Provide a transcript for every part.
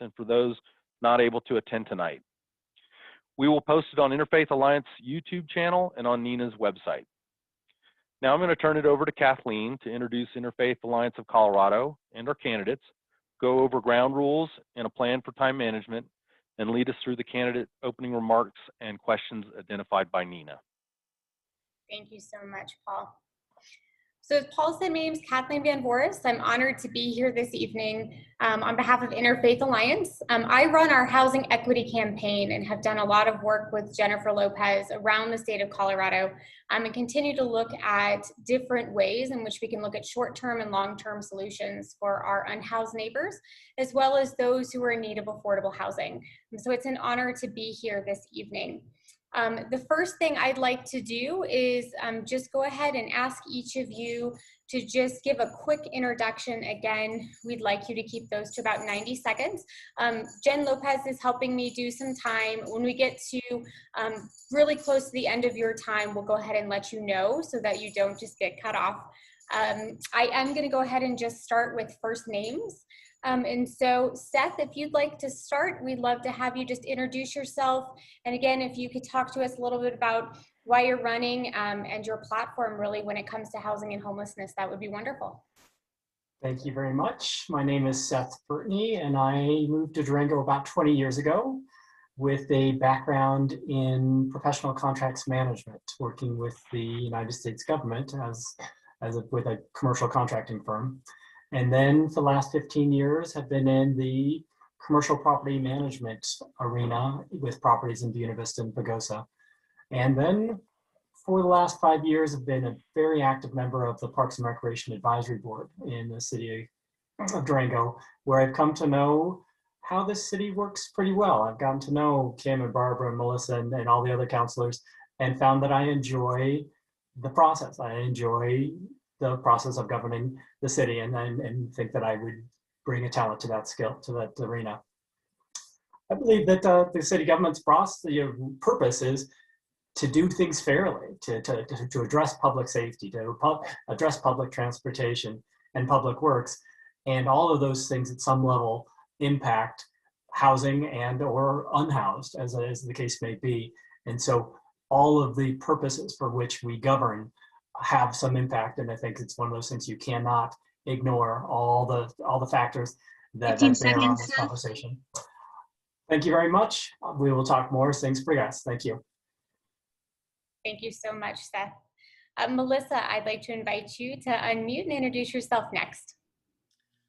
and for those not able to attend tonight. We will post it on Interfaith Alliance YouTube channel and on NINA's website. Now I'm going to turn it over to Kathleen to introduce Interfaith Alliance of Colorado and our candidates, go over ground rules and a plan for time management, and lead us through the candidate opening remarks and questions identified by NINA. Thank you so much, Paul. So as Paul said, my name is Kathleen Van Voris. I'm honored to be here this evening on behalf of Interfaith Alliance. I run our housing equity campaign and have done a lot of work with Jennifer Lopez around the state of Colorado and continue to look at different ways in which we can look at short-term and long-term solutions for our unhoused neighbors, as well as those who are in need of affordable housing. And so it's an honor to be here this evening. The first thing I'd like to do is just go ahead and ask each of you to just give a quick introduction. Again, we'd like you to keep those to about 90 seconds. Jen Lopez is helping me do some time. When we get to really close to the end of your time, we'll go ahead and let you know so that you don't just get cut off. I am going to go ahead and just start with first names. And so Seth, if you'd like to start, we'd love to have you just introduce yourself. And again, if you could talk to us a little bit about why you're running and your platform really when it comes to housing and homelessness, that would be wonderful. Thank you very much. My name is Seth Brittany, and I moved to Durango about 20 years ago with a background in professional contracts management, working with the United States government with a commercial contracting firm. And then for the last 15 years have been in the commercial property management arena with properties in Buena Vista and Pagosa. And then for the last 5 years have been a very active member of the Parks and Recreation Advisory Board in the city of Durango, where I've come to know how this city works pretty well. I've gotten to know Kim and Barbara and Melissa and all the other counselors, and found that I enjoy the process. I enjoy the process of governing the city, and think that I would bring a talent to that skill, to that arena. I believe that the city government's purpose is to do things fairly, to address public safety, to address public transportation and public works, and all of those things at some level impact housing and or unhoused, as the case may be. And so all of the purposes for which we govern have some impact, and I think it's one of those things you cannot ignore all the factors that bear on this conversation. Thank you very much. We will talk more as things progress. Thank you. Thank you so much, Seth. Melissa, I'd like to invite you to unmute and introduce yourself next.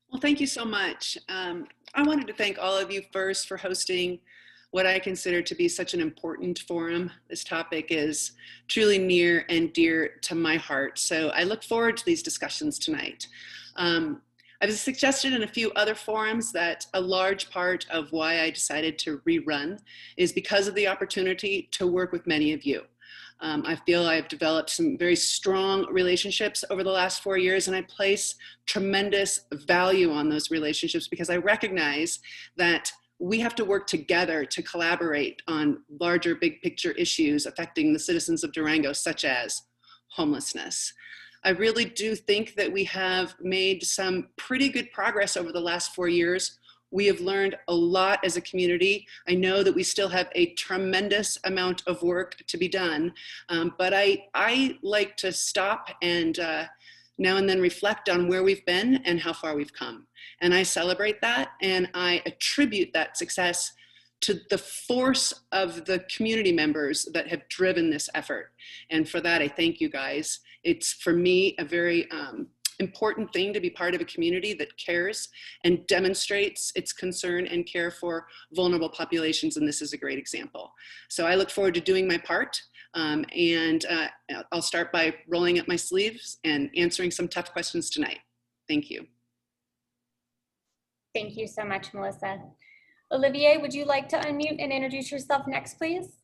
Well, thank you so much. I wanted to thank all of you first for hosting what I consider to be such an important forum. This topic is truly near and dear to my heart. So I look forward to these discussions tonight. I've suggested in a few other forums that a large part of why I decided to rerun is because of the opportunity to work with many of you. I feel I've developed some very strong relationships over the last 4 years, and I place tremendous value on those relationships because I recognize that we have to work together to collaborate on larger big picture issues affecting the citizens of Durango, such as homelessness. I really do think that we have made some pretty good progress over the last 4 years. We have learned a lot as a community. I know that we still have a tremendous amount of work to be done, but I like to stop and now and then reflect on where we've been and how far we've come. And I celebrate that, and I attribute that success to the force of the community members that have driven this effort. And for that, I thank you guys. It's, for me, a very important thing to be part of a community that cares and demonstrates its concern and care for vulnerable populations, and this is a great example. So I look forward to doing my part. I'll start by rolling up my sleeves and answering some tough questions tonight. Thank you. Thank you so much, Melissa. Olivier, would you like to unmute and introduce yourself next, please?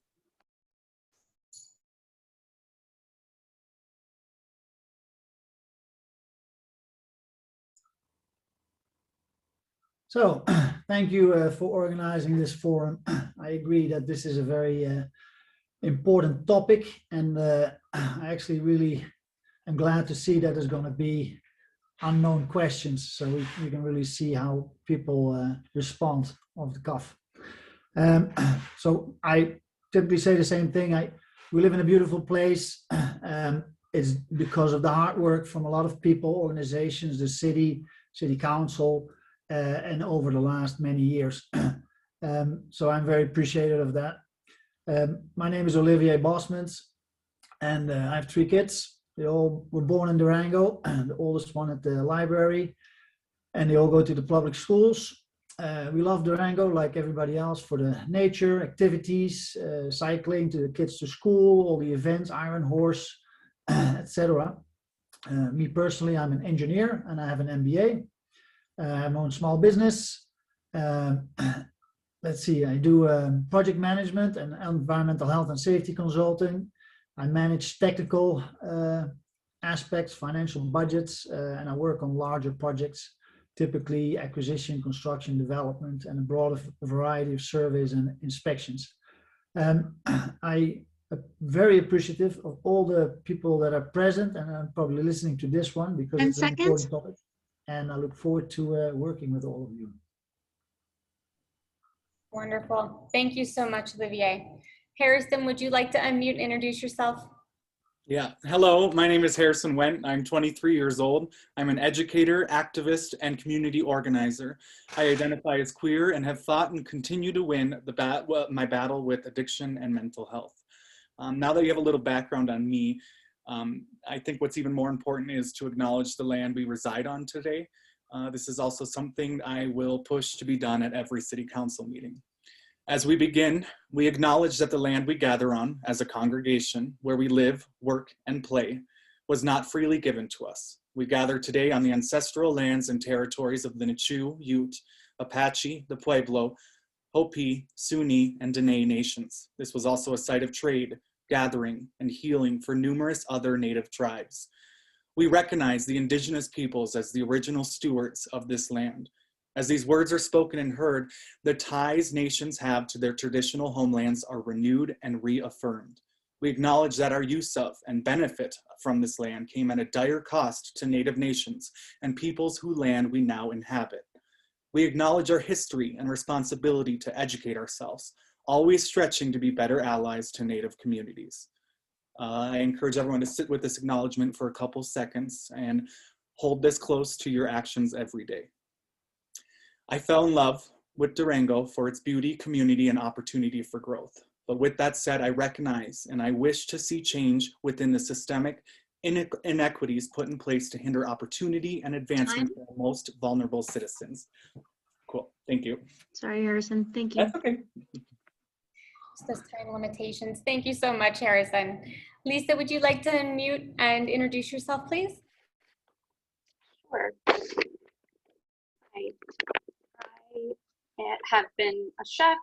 So, thank you for organizing this forum. I agree that this is a very important topic, and I actually really am glad to see that there's going to be unknown questions, so we can really see how people respond off the cuff. So I typically say the same thing. We live in a beautiful place. It's because of the hard work from a lot of people, organizations, the city council, and over the last many years. So I'm very appreciative of that. My name is Olivier Bosmans, and I have 3 kids. They all were born in Durango, the oldest one at the library, and they all go to the public schools. We love Durango like everybody else for the nature, activities, cycling to the kids to school, all the events, Iron Horse, etc. Me personally, I'm an engineer and I have an MBA. I have my own small business. Let's see, I do project management and environmental health and safety consulting. I manage technical aspects, financial budgets, and I work on larger projects, typically acquisition, construction, development, and a broader variety of surveys and inspections. I am very appreciative of all the people that are present and are probably listening to this one because it's an important topic. And I look forward to working with all of you. Wonderful. Thank you so much, Olivier. Harrison, would you like to unmute and introduce yourself? Yeah. Hello, my name is Harrison Wendt. I'm 23 years old. I'm an educator, activist, and community organizer. I identify as queer and have fought and continue to win my battle with addiction and mental health. Now that you have a little background on me, I think what's even more important is to acknowledge the land we reside on today. This is also something I will push to be done at every city council meeting. As we begin, we acknowledge that the land we gather on as a congregation, where we live, work, and play, was not freely given to us. We gather today on the ancestral lands and territories of the Nichu, Ute, Apache, the Pueblo, Hopi, Sunni, and Dene nations. This was also a site of trade, gathering, and healing for numerous other native tribes. We recognize the indigenous peoples as the original stewards of this land. As these words are spoken and heard, the ties nations have to their traditional homelands are renewed and reaffirmed. We acknowledge that our use of and benefit from this land came at a dire cost to Native nations and peoples whose land we now inhabit. We acknowledge our history and responsibility to educate ourselves, always stretching to be better allies to Native communities. I encourage everyone to sit with this acknowledgement for a couple seconds and hold this close to your actions every day. I fell in love with Durango for its beauty, community, and opportunity for growth. But with that said, I recognize and I wish to see change within the systemic inequities put in place to hinder opportunity and advancement for the most vulnerable citizens. Cool, thank you. Sorry, Harrison, thank you. That's okay. Just those time limitations. Thank you so much, Harrison. Lisa, would you like to unmute and introduce yourself, please? Sure. I have been a chef,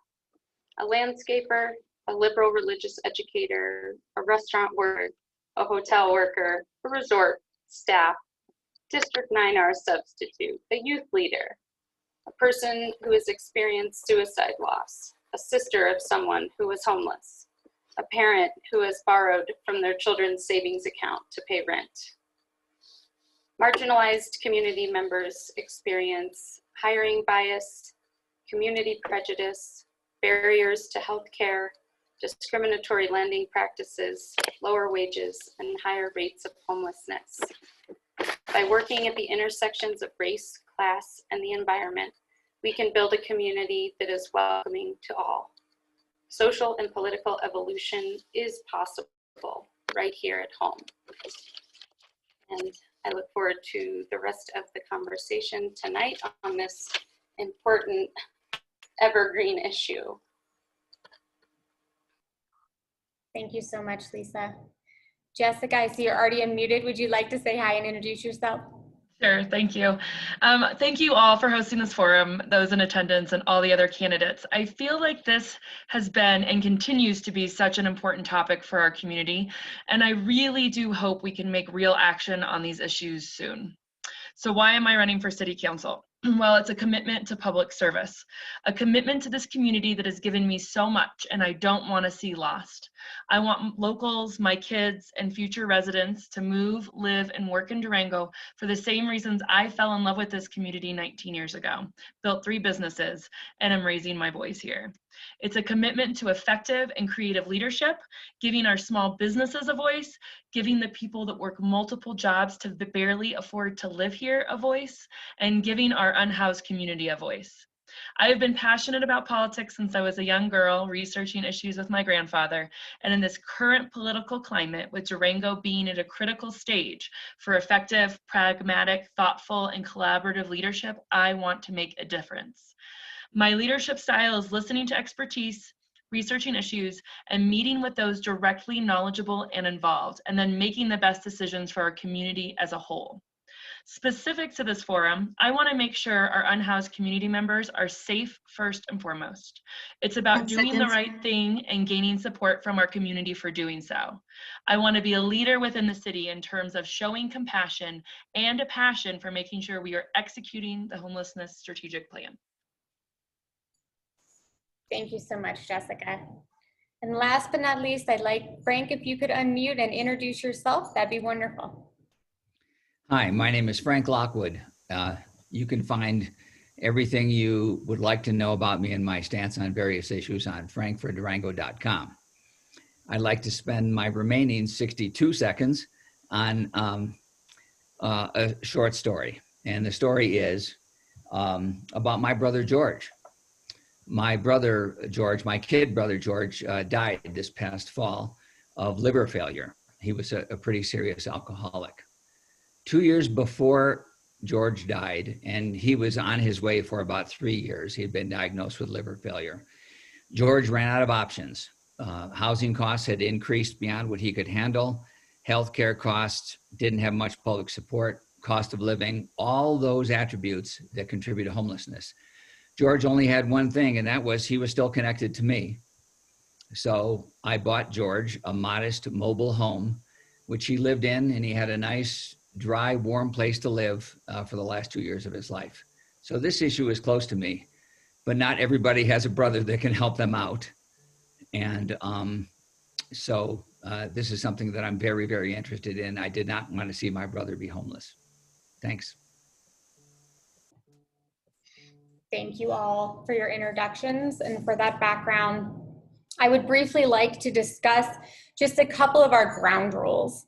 a landscaper, a liberal religious educator, a restaurant worker, a hotel worker, a resort staff, District 9R substitute, a youth leader, a person who has experienced suicide loss, a sister of someone who was homeless, a parent who has borrowed from their children's savings account to pay rent. Marginalized community members experience hiring bias, community prejudice, barriers to health care, discriminatory lending practices, lower wages, and higher rates of homelessness. By working at the intersections of race, class, and the environment, we can build a community that is welcoming to all. Social and political evolution is possible right here at home. And I look forward to the rest of the conversation tonight on this important evergreen issue. Thank you so much, Lisa. Jessica, I see you're already unmuted. Would you like to say hi and introduce yourself? Sure, thank you. Thank you all for hosting this forum, those in attendance and all the other candidates. I feel like this has been and continues to be such an important topic for our community, and I really do hope we can make real action on these issues soon. So why am I running for City Council? Well, it's a commitment to public service, a commitment to this community that has given me so much and I don't want to see lost. I want locals, my kids, and future residents to move, live, and work in Durango for the same reasons I fell in love with this community 19 years ago, built 3 businesses, and am raising my voice here. It's a commitment to effective and creative leadership, giving our small businesses a voice, giving the people that work multiple jobs to barely afford to live here a voice, and giving our unhoused community a voice. I have been passionate about politics since I was a young girl, researching issues with my grandfather, and in this current political climate, with Durango being at a critical stage for effective, pragmatic, thoughtful, and collaborative leadership, I want to make a difference. My leadership style is listening to expertise, researching issues, and meeting with those directly knowledgeable and involved, and then making the best decisions for our community as a whole. Specific to this forum, I want to make sure our unhoused community members are safe first and foremost. It's about doing the right thing and gaining support from our community for doing so. I want to be a leader within the city in terms of showing compassion and a passion for making sure we are executing the homelessness strategic plan. Thank you so much, Jessica. And last but not least, I'd like Frank, if you could unmute and introduce yourself, that'd be wonderful. Hi, my name is Frank Lockwood. You can find everything you would like to know about me and my stance on various issues on frankfordurango.com. I'd like to spend my remaining 62 seconds on a short story. And the story is about my brother, George. My brother, George, my kid brother, George, died this past fall of liver failure. He was a pretty serious alcoholic. 2 years before George died, and he was on his way for about 3 years, he had been diagnosed with liver failure. George ran out of options. Housing costs had increased beyond what he could handle. Healthcare costs, didn't have much public support, cost of living, all those attributes that contribute to homelessness. George only had one thing, and that was he was still connected to me. So I bought George a modest mobile home, which he lived in, and he had a nice, dry, warm place to live for the last 2 years of his life. So this issue is close to me, but not everybody has a brother that can help them out. And so this is something that I'm very, very interested in. I did not want to see my brother be homeless. Thanks. Thank you all for your introductions and for that background. I would briefly like to discuss just a couple of our ground rules.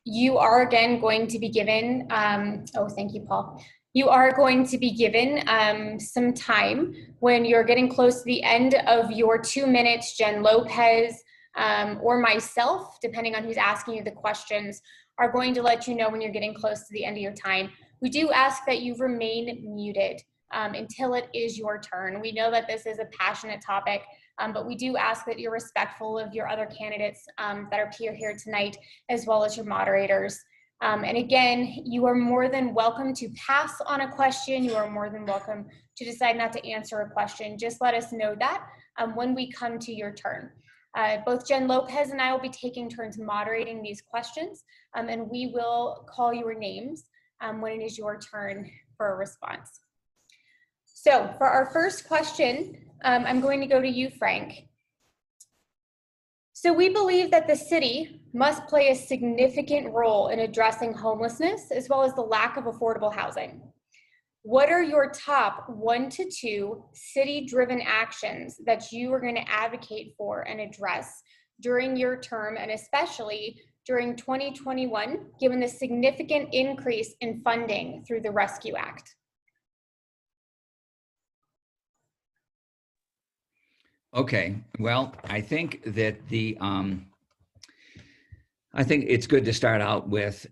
You are again going to be given, thank you, Paul. You are going to be given some time when you're getting close to the end of your 2 minutes. Jen Lopez or myself, depending on who's asking you the questions, are going to let you know when you're getting close to the end of your time. We do ask that you remain muted until it is your turn. We know that this is a passionate topic, but we do ask that you're respectful of your other candidates that are here tonight, as well as your moderators. And again, you are more than welcome to pass on a question. You are more than welcome to decide not to answer a question. Just let us know that when we come to your turn. Both Jen Lopez and I will be taking turns moderating these questions, and we will call your names when it is your turn for a response. So for our first question, I'm going to go to you, Frank. So we believe that the city must play a significant role in addressing homelessness as well as the lack of affordable housing. What are your top 1 to 2 city-driven actions that you are going to advocate for and address during your term, and especially during 2021, given the significant increase in funding through the Rescue Act? Okay, well, I think that I think it's good to start out with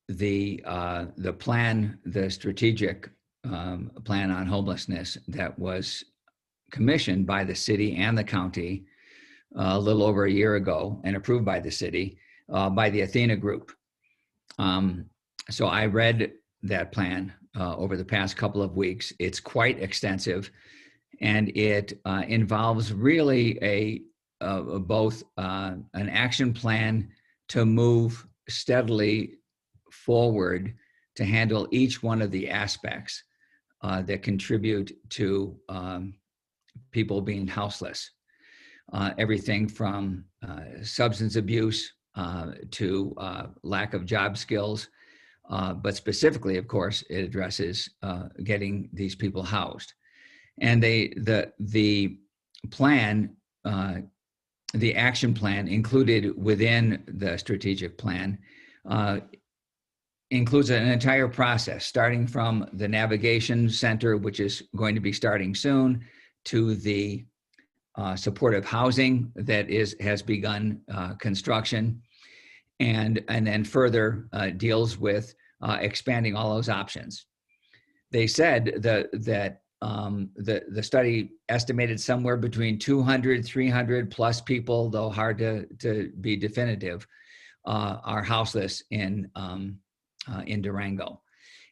the plan, the strategic plan on homelessness that was commissioned by the city and the county a little over a year ago and approved by the city by the Athena Group. So I read that plan over the past couple of weeks. It's quite extensive. And it involves really both an action plan to move steadily forward to handle each one of the aspects that contribute to people being houseless. Everything from substance abuse to lack of job skills, but specifically, of course, it addresses getting these people housed. And the plan, the action plan included within the strategic plan includes an entire process, starting from the navigation center, which is going to be starting soon, to the supportive housing that has begun construction, and then further deals with expanding all those options. They said that the study estimated somewhere between 200, 300 plus people, though hard to be definitive, are houseless in Durango.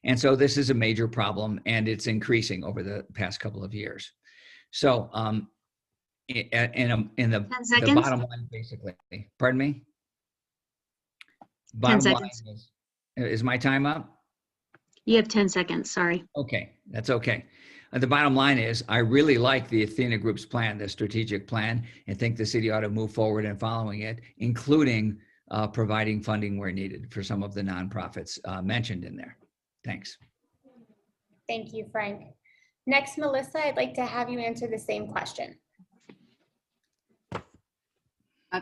And so this is a major problem, and it's increasing over the past couple of years. So in the bottom line, basically, pardon me? Bottom line is my time up? You have 10 seconds, sorry. Okay, that's okay. The bottom line is I really like the Athena Group's plan, the strategic plan, and think the city ought to move forward in following it, including providing funding where needed for some of the nonprofits mentioned in there. Thanks. Thank you, Frank. Next, Melissa, I'd like to have you answer the same question.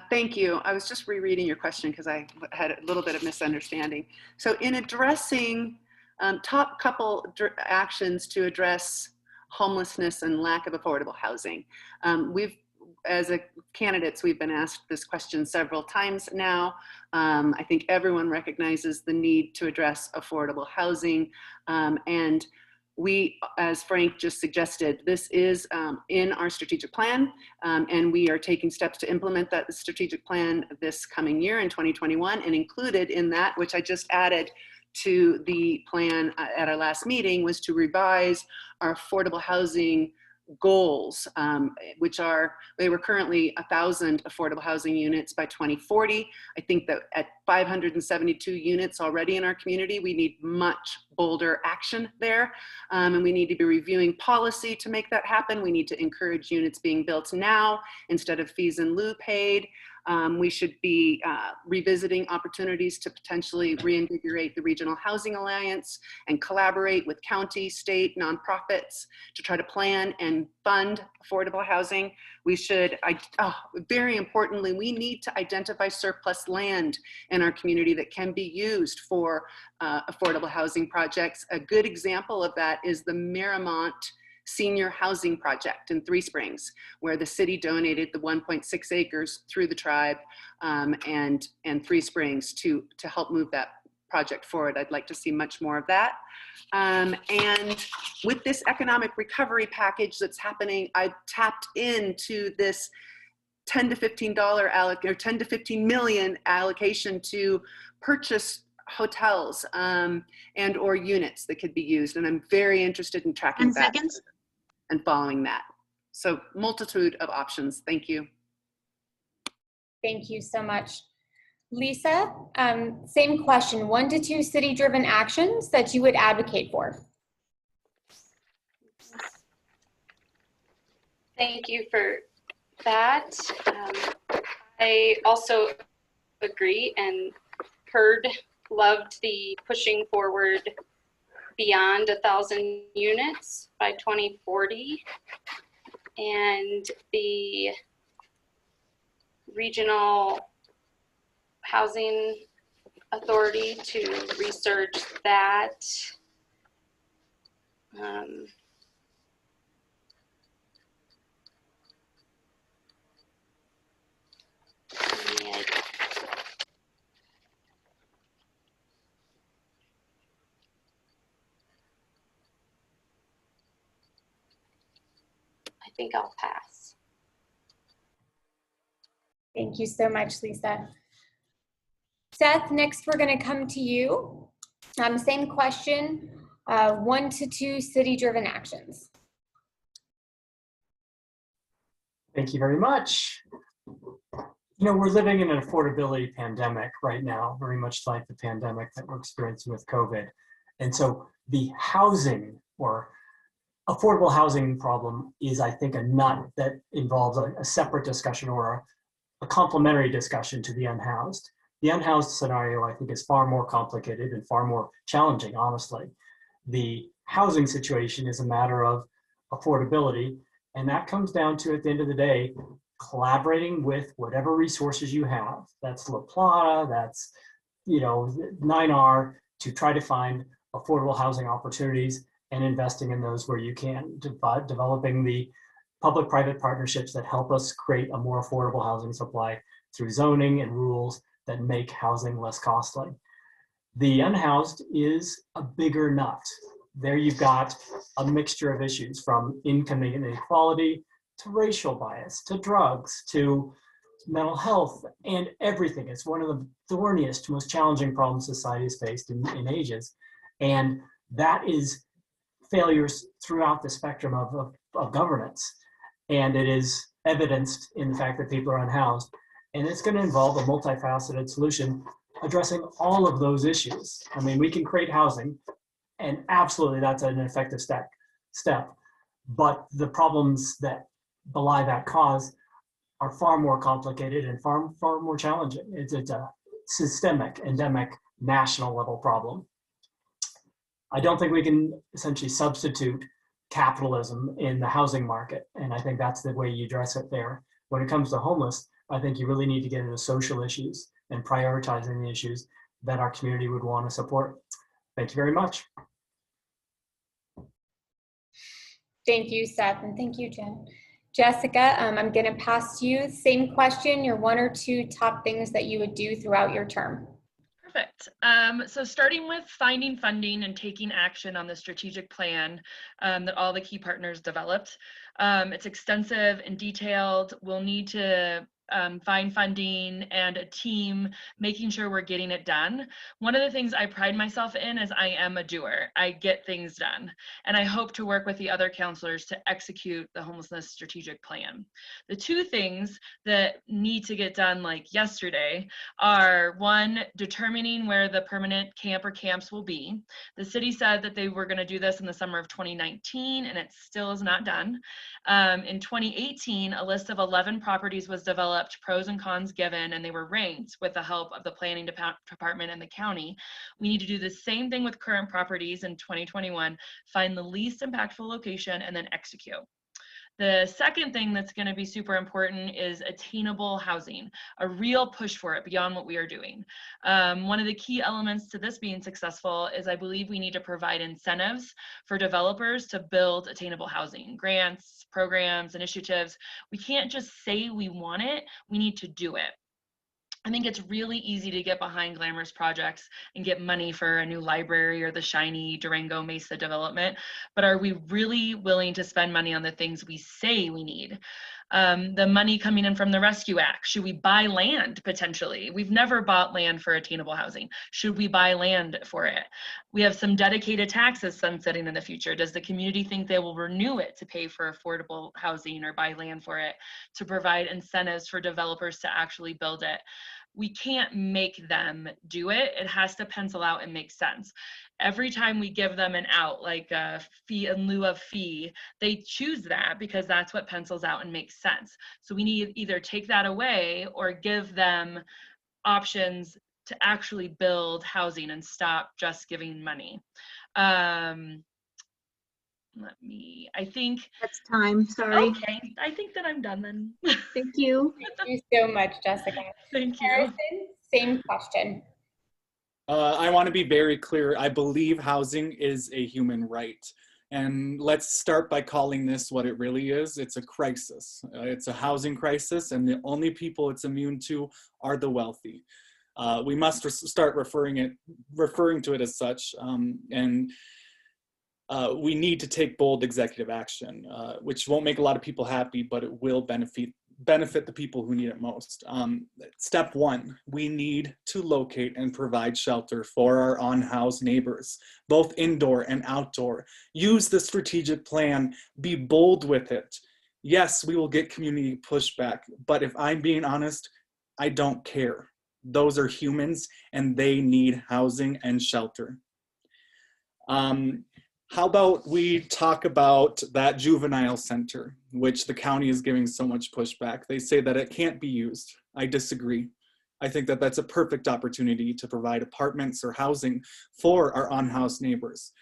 Thank you. I was just rereading your question because I had a little bit of misunderstanding. So in addressing top couple actions to address homelessness and lack of affordable housing, as candidates, we've been asked this question several times now. I think everyone recognizes the need to address affordable housing, and we, as Frank just suggested, this is in our strategic plan, and we are taking steps to implement that strategic plan this coming year in 2021, and included in that, which I just added to the plan at our last meeting, was to revise our affordable housing goals, which they were currently 1,000 affordable housing units by 2040. I think that at 572 units already in our community, we need much bolder action there. And we need to be reviewing policy to make that happen. We need to encourage units being built now instead of fees in lieu paid. We should be revisiting opportunities to potentially reinvigorate the Regional Housing Alliance and collaborate with county, state, nonprofits to try to plan and fund affordable housing. We should, very importantly, we need to identify surplus land in our community that can be used for affordable housing projects. A good example of that is the Marymount Senior Housing Project in Three Springs, where the city donated the 1.6 acres through the tribe and Three Springs to help move that project forward. I'd like to see much more of that. And with this economic recovery package that's happening, I've tapped into this $10 to $15 million allocation to purchase hotels and or units that could be used. And I'm very interested in tracking 10 that seconds. and following that. So multitude of options. Thank you. Thank you so much. Lisa, same question, 1 to 2 city-driven actions that you would advocate for. Thank you for that. I also agree and loved the pushing forward beyond 1,000 units by 2040, and the Regional Housing Authority to research that. I think I'll pass. Thank you so much, Lisa. Seth, next we're going to come to you. Same question, 1 to 2 city-driven actions. Thank you very much. You know, we're living in an affordability pandemic right now, very much like the pandemic that we're experiencing with COVID. And so the housing or affordable housing problem is, I think, a nut that involves a separate discussion or a complementary discussion to the unhoused. The unhoused scenario, I think, is far more complicated and far more challenging, honestly. The housing situation is a matter of affordability, and that comes down to, at the end of the day, collaborating with whatever resources you have. That's La Plata, that's 9R, to try to find affordable housing opportunities and investing in those where you can, developing the public-private partnerships that help us create a more affordable housing supply through zoning and rules that make housing less costly. The unhoused is a bigger nut. There you've got a mixture of issues, from income inequality to racial bias, to drugs, to mental health, and everything. It's one of the thorniest, most challenging problems society has faced in ages. And that is failures throughout the spectrum of governance. And it is evidenced in the fact that people are unhoused. And it's going to involve a multifaceted solution addressing all of those issues. I mean, we can create housing, and absolutely that's an effective step. But the problems that belie that cause are far more complicated and far more challenging. It's a systemic, endemic, national level problem. I don't think we can essentially substitute capitalism in the housing market. And I think that's the way you address it there. When it comes to homeless, I think you really need to get into social issues and prioritizing the issues that our community would want to support. Thank you very much. Thank you, Seth, and thank you, Jen. Jessica, I'm going to pass to you. Same question, your 1 or 2 top things that you would do throughout your term. Perfect. So starting with finding funding and taking action on the strategic plan that all the key partners developed. It's extensive and detailed. We'll need to find funding and a team, making sure we're getting it done. One of the things I pride myself in is I am a doer. I get things done. And I hope to work with the other counselors to execute the homelessness strategic plan. The 2 things that need to get done like yesterday are, 1, determining where the permanent camp or camps will be. The city said that they were going to do this in the summer of 2019, and it still is not done. In 2018, a list of 11 properties was developed, pros and cons given, and they were ranked with the help of the planning department and the county. We need to do the same thing with current properties in 2021, find the least impactful location, and then execute. The second thing that's going to be super important is attainable housing, a real push for it beyond what we are doing. One of the key elements to this being successful is I believe we need to provide incentives for developers to build attainable housing, grants, programs, initiatives. We can't just say we want it, we need to do it. I think it's really easy to get behind glamorous projects and get money for a new library or the shiny Durango Mesa development, but are we really willing to spend money on the things we say we need? The money coming in from the Rescue Act, should we buy land potentially? We've never bought land for attainable housing. Should we buy land for it? We have some dedicated taxes sunsetting in the future. Does the community think they will renew it to pay for affordable housing or buy land for it, to provide incentives for developers to actually build it? We can't make them do it. It has to pencil out and make sense. Every time we give them an out, like a fee in lieu of fee, they choose that because that's what pencils out and makes sense. So we need to either take that away or give them options to actually build housing and stop just giving money. I think That's time, sorry. Okay, I think that I'm done then. Thank you. Thank you so much, Jessica. Thank you. Harrison, same question. I want to be very clear. I believe housing is a human right. And let's start by calling this what it really is. It's a crisis. It's a housing crisis, and the only people it's immune to are the wealthy. We must start referring to it as such. We need to take bold executive action, which won't make a lot of people happy, but it will benefit the people who need it most. Step 1, we need to locate and provide shelter for our unhoused neighbors, both indoor and outdoor. Use the strategic plan, be bold with it. Yes, we will get community pushback, but if I'm being honest, I don't care. Those are humans and they need housing and shelter. How about we talk about that juvenile center, which the county is giving so much pushback. They say that it can't be used. I disagree. I think that that's a perfect opportunity to provide apartments or housing for our unhoused neighbors.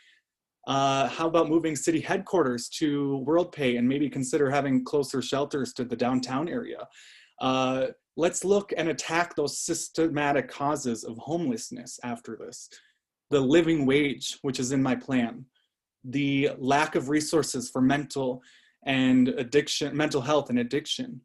How about moving city headquarters to WorldPay and maybe consider having closer shelters to the downtown area? Let's look and attack those systematic causes of homelessness after this. The living wage, which is in my plan. The lack of resources for mental health and addiction.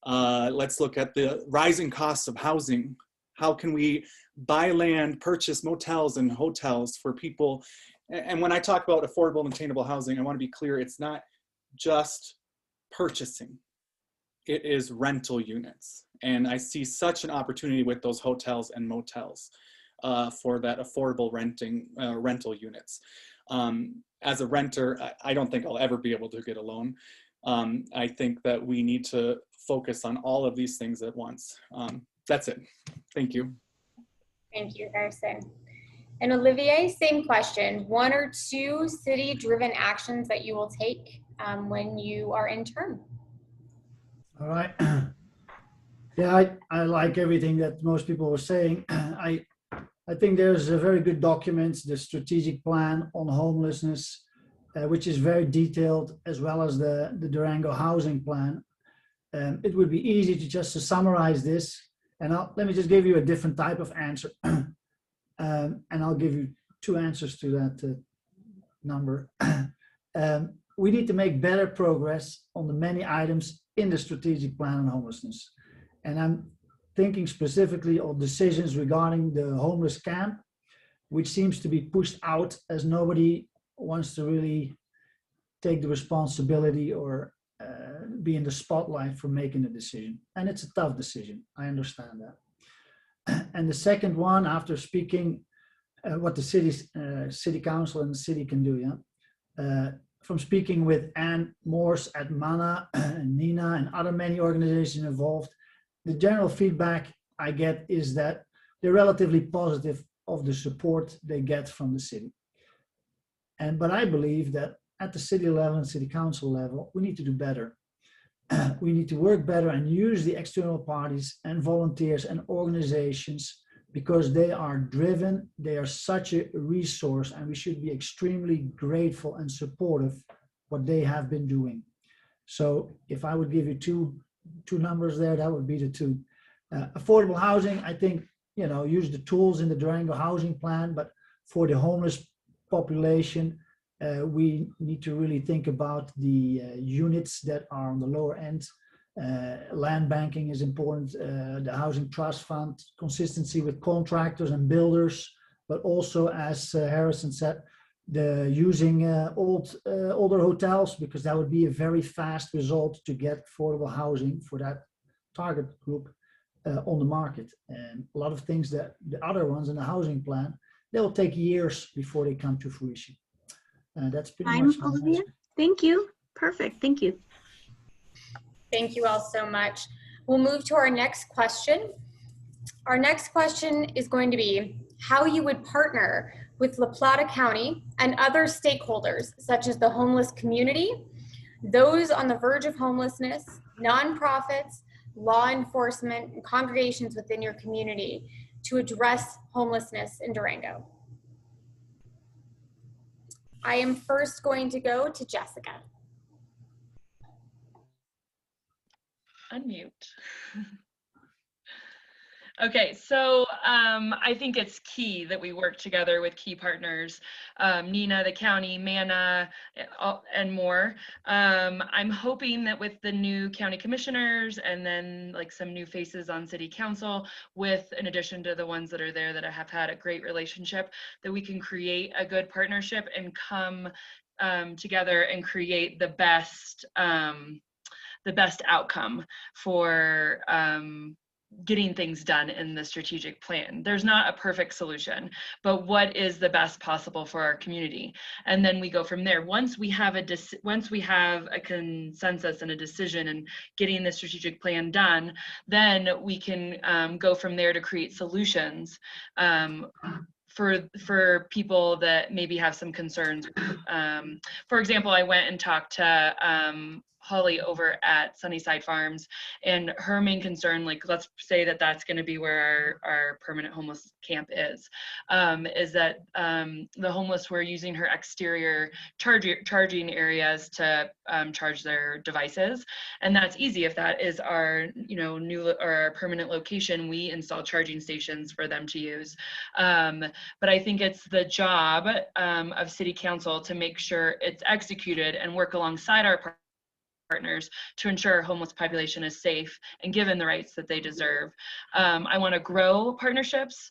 Let's look at the rising costs of housing. How can we buy land, purchase motels and hotels for people? And when I talk about affordable and attainable housing, I want to be clear, it's not just purchasing. It is rental units. And I see such an opportunity with those hotels and motels for that affordable rental units. As a renter, I don't think I'll ever be able to get a loan. I think that we need to focus on all of these things at once. That's it. Thank you. Thank you, Harrison. And Olivier, same question. 1 or 2 city-driven actions that you will take when you are in term? All right. Yeah, I like everything that most people were saying. I think there's a very good document, the strategic plan on homelessness, which is very detailed, as well as the Durango housing plan. It would be easy to summarize this, and let me just give you a different type of answer. And I'll give you 2 answers to that number. We need to make better progress on the many items in the strategic plan on homelessness. And I'm thinking specifically of decisions regarding the homeless camp, which seems to be pushed out as nobody wants to really take the responsibility or be in the spotlight for making a decision. And it's a tough decision. I understand that. And the second one, after speaking what the city council and the city can do, from speaking with Ann Morse at MANA and Nina and other many organizations involved, the general feedback I get is that they're relatively positive of the support they get from the city. But I believe that at the city level and city council level, we need to do better. We need to work better and use the external parties and volunteers and organizations, because they are driven, they are such a resource, and we should be extremely grateful and supportive what they have been doing. So if I would give you two numbers there, that would be the 2. Affordable housing, I think, use the tools in the Durango housing plan, but for the homeless population, we need to really think about the units that are on the lower end. Land banking is important, the housing trust fund, consistency with contractors and builders, but also, as Harrison said, the using older hotels, because that would be a very fast result to get affordable housing for that target group on the market. And a lot of things that the other ones in the housing plan, they'll take years before they come to fruition. That's pretty much my Olivia. answer. Thank you. Perfect. Thank you. Thank you all so much. We'll move to our next question. Our next question is going to be how you would partner with La Plata County and other stakeholders, such as the homeless community, those on the verge of homelessness, nonprofits, law enforcement, and congregations within your community to address homelessness in Durango. I am first going to go to Jessica. Unmute. Okay, so I think it's key that we work together with key partners, Nina, the county, MANA, and more. I'm hoping that with the new county commissioners and then like some new faces on city council, with in addition to the ones that are there that I have had a great relationship, that we can create a good partnership and come together and create the best outcome for getting things done in the strategic plan. There's not a perfect solution, but what is the best possible for our community? And then we go from there. Once we have a consensus and a decision and getting the strategic plan done, then we can go from there to create solutions for people that maybe have some concerns. For example, I went and talked to Holly over at Sunnyside Farms, and her main concern, like let's say that that's going to be where our permanent homeless camp is that the homeless were using her exterior charging areas to charge their devices, and that's easy. If that is our new or our permanent location, we install charging stations for them to use. But I think it's the job of City Council to make sure it's executed and work alongside our partners to ensure our homeless population is safe and given the rights that they deserve. I want to grow partnerships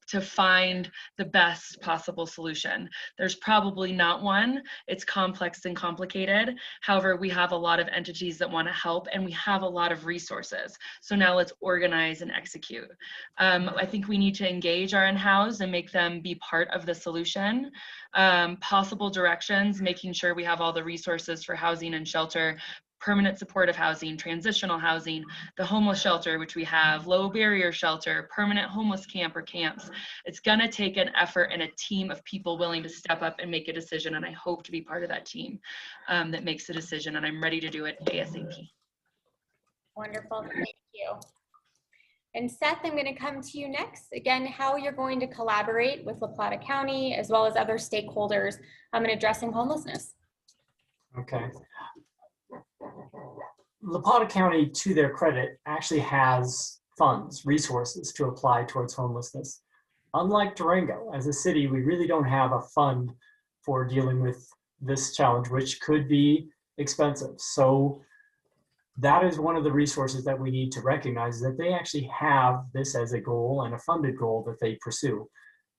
to find the best possible solution. There's probably not one. It's complex and complicated. However, we have a lot of entities that want to help, and we have a lot of resources. So now let's organize and execute. I think we need to engage our unhoused and make them be part of the solution. Possible directions, making sure we have all the resources for housing and shelter, permanent supportive housing, transitional housing, the homeless shelter, which we have, low barrier shelter, permanent homeless camp or camps. It's gonna take an effort and a team of people willing to step up and make a decision, and I hope to be part of that team that makes the decision, and I'm ready to do it ASAP. Wonderful, thank you. And Seth, I'm going to come to you next. Again, how you're going to collaborate with La Plata County as well as other stakeholders in addressing homelessness. Okay. La Plata County, to their credit, actually has funds, resources to apply towards homelessness. Unlike Durango, as a city, we really don't have a fund for dealing with this challenge, which could be expensive. So that is one of the resources that we need to recognize, that they actually have this as a goal and a funded goal that they pursue.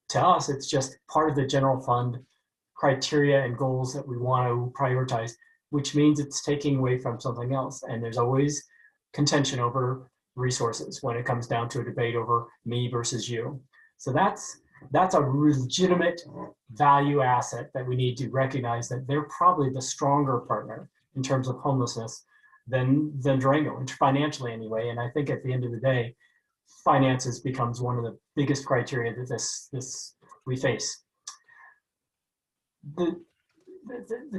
To us, it's just part of the general fund criteria and goals that we want to prioritize, which means it's taking away from something else. And there's always contention over resources when it comes down to a debate over me versus you. So that's a legitimate value asset that we need to recognize, that they're probably the stronger partner in terms of homelessness than Durango, financially anyway. And I think at the end of the day, finances becomes one of the biggest criteria that this we face. The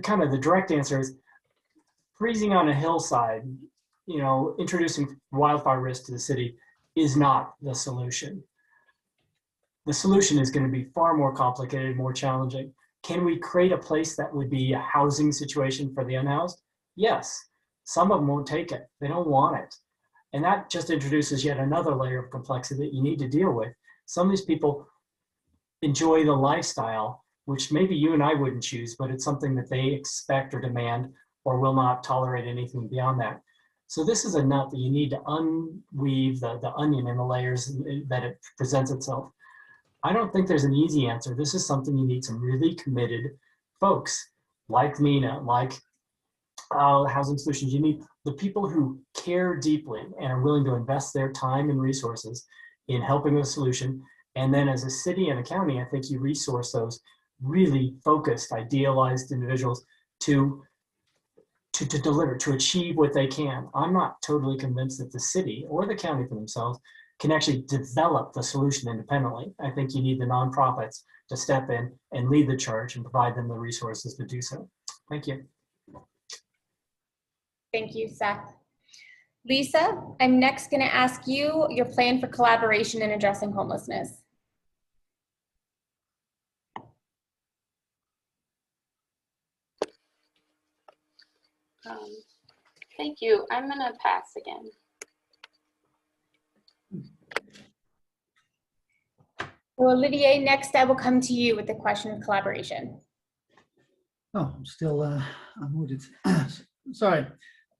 kind of the direct answer is freezing on a hillside, introducing wildfire risk to the city is not the solution. The solution is going to be far more complicated, more challenging. Can we create a place that would be a housing situation for the unhoused? Yes. Some of them won't take it. They don't want it. And that just introduces yet another layer of complexity that you need to deal with. Some of these people enjoy the lifestyle, which maybe you and I wouldn't choose, but it's something that they expect or demand or will not tolerate anything beyond that. So this is a nut that you need to unweave the onion in the layers that it presents itself. I don't think there's an easy answer. This is something you need some really committed folks like Nina, like Housing Solutions. You need the people who care deeply and are willing to invest their time and resources in helping with a solution. And then as a city and a county, I think you resource those really focused, idealized individuals to deliver, to achieve what they can. I'm not totally convinced that the city or the county for themselves can actually develop the solution independently. I think you need the nonprofits to step in and lead the charge and provide them the resources to do so. Thank you. Thank you, Seth. Lisa, I'm next going to ask you your plan for collaboration in addressing homelessness. Thank you. I'm going to pass again. So Olivier, next I will come to you with the question of collaboration. Oh, I'm still unmuted. Sorry.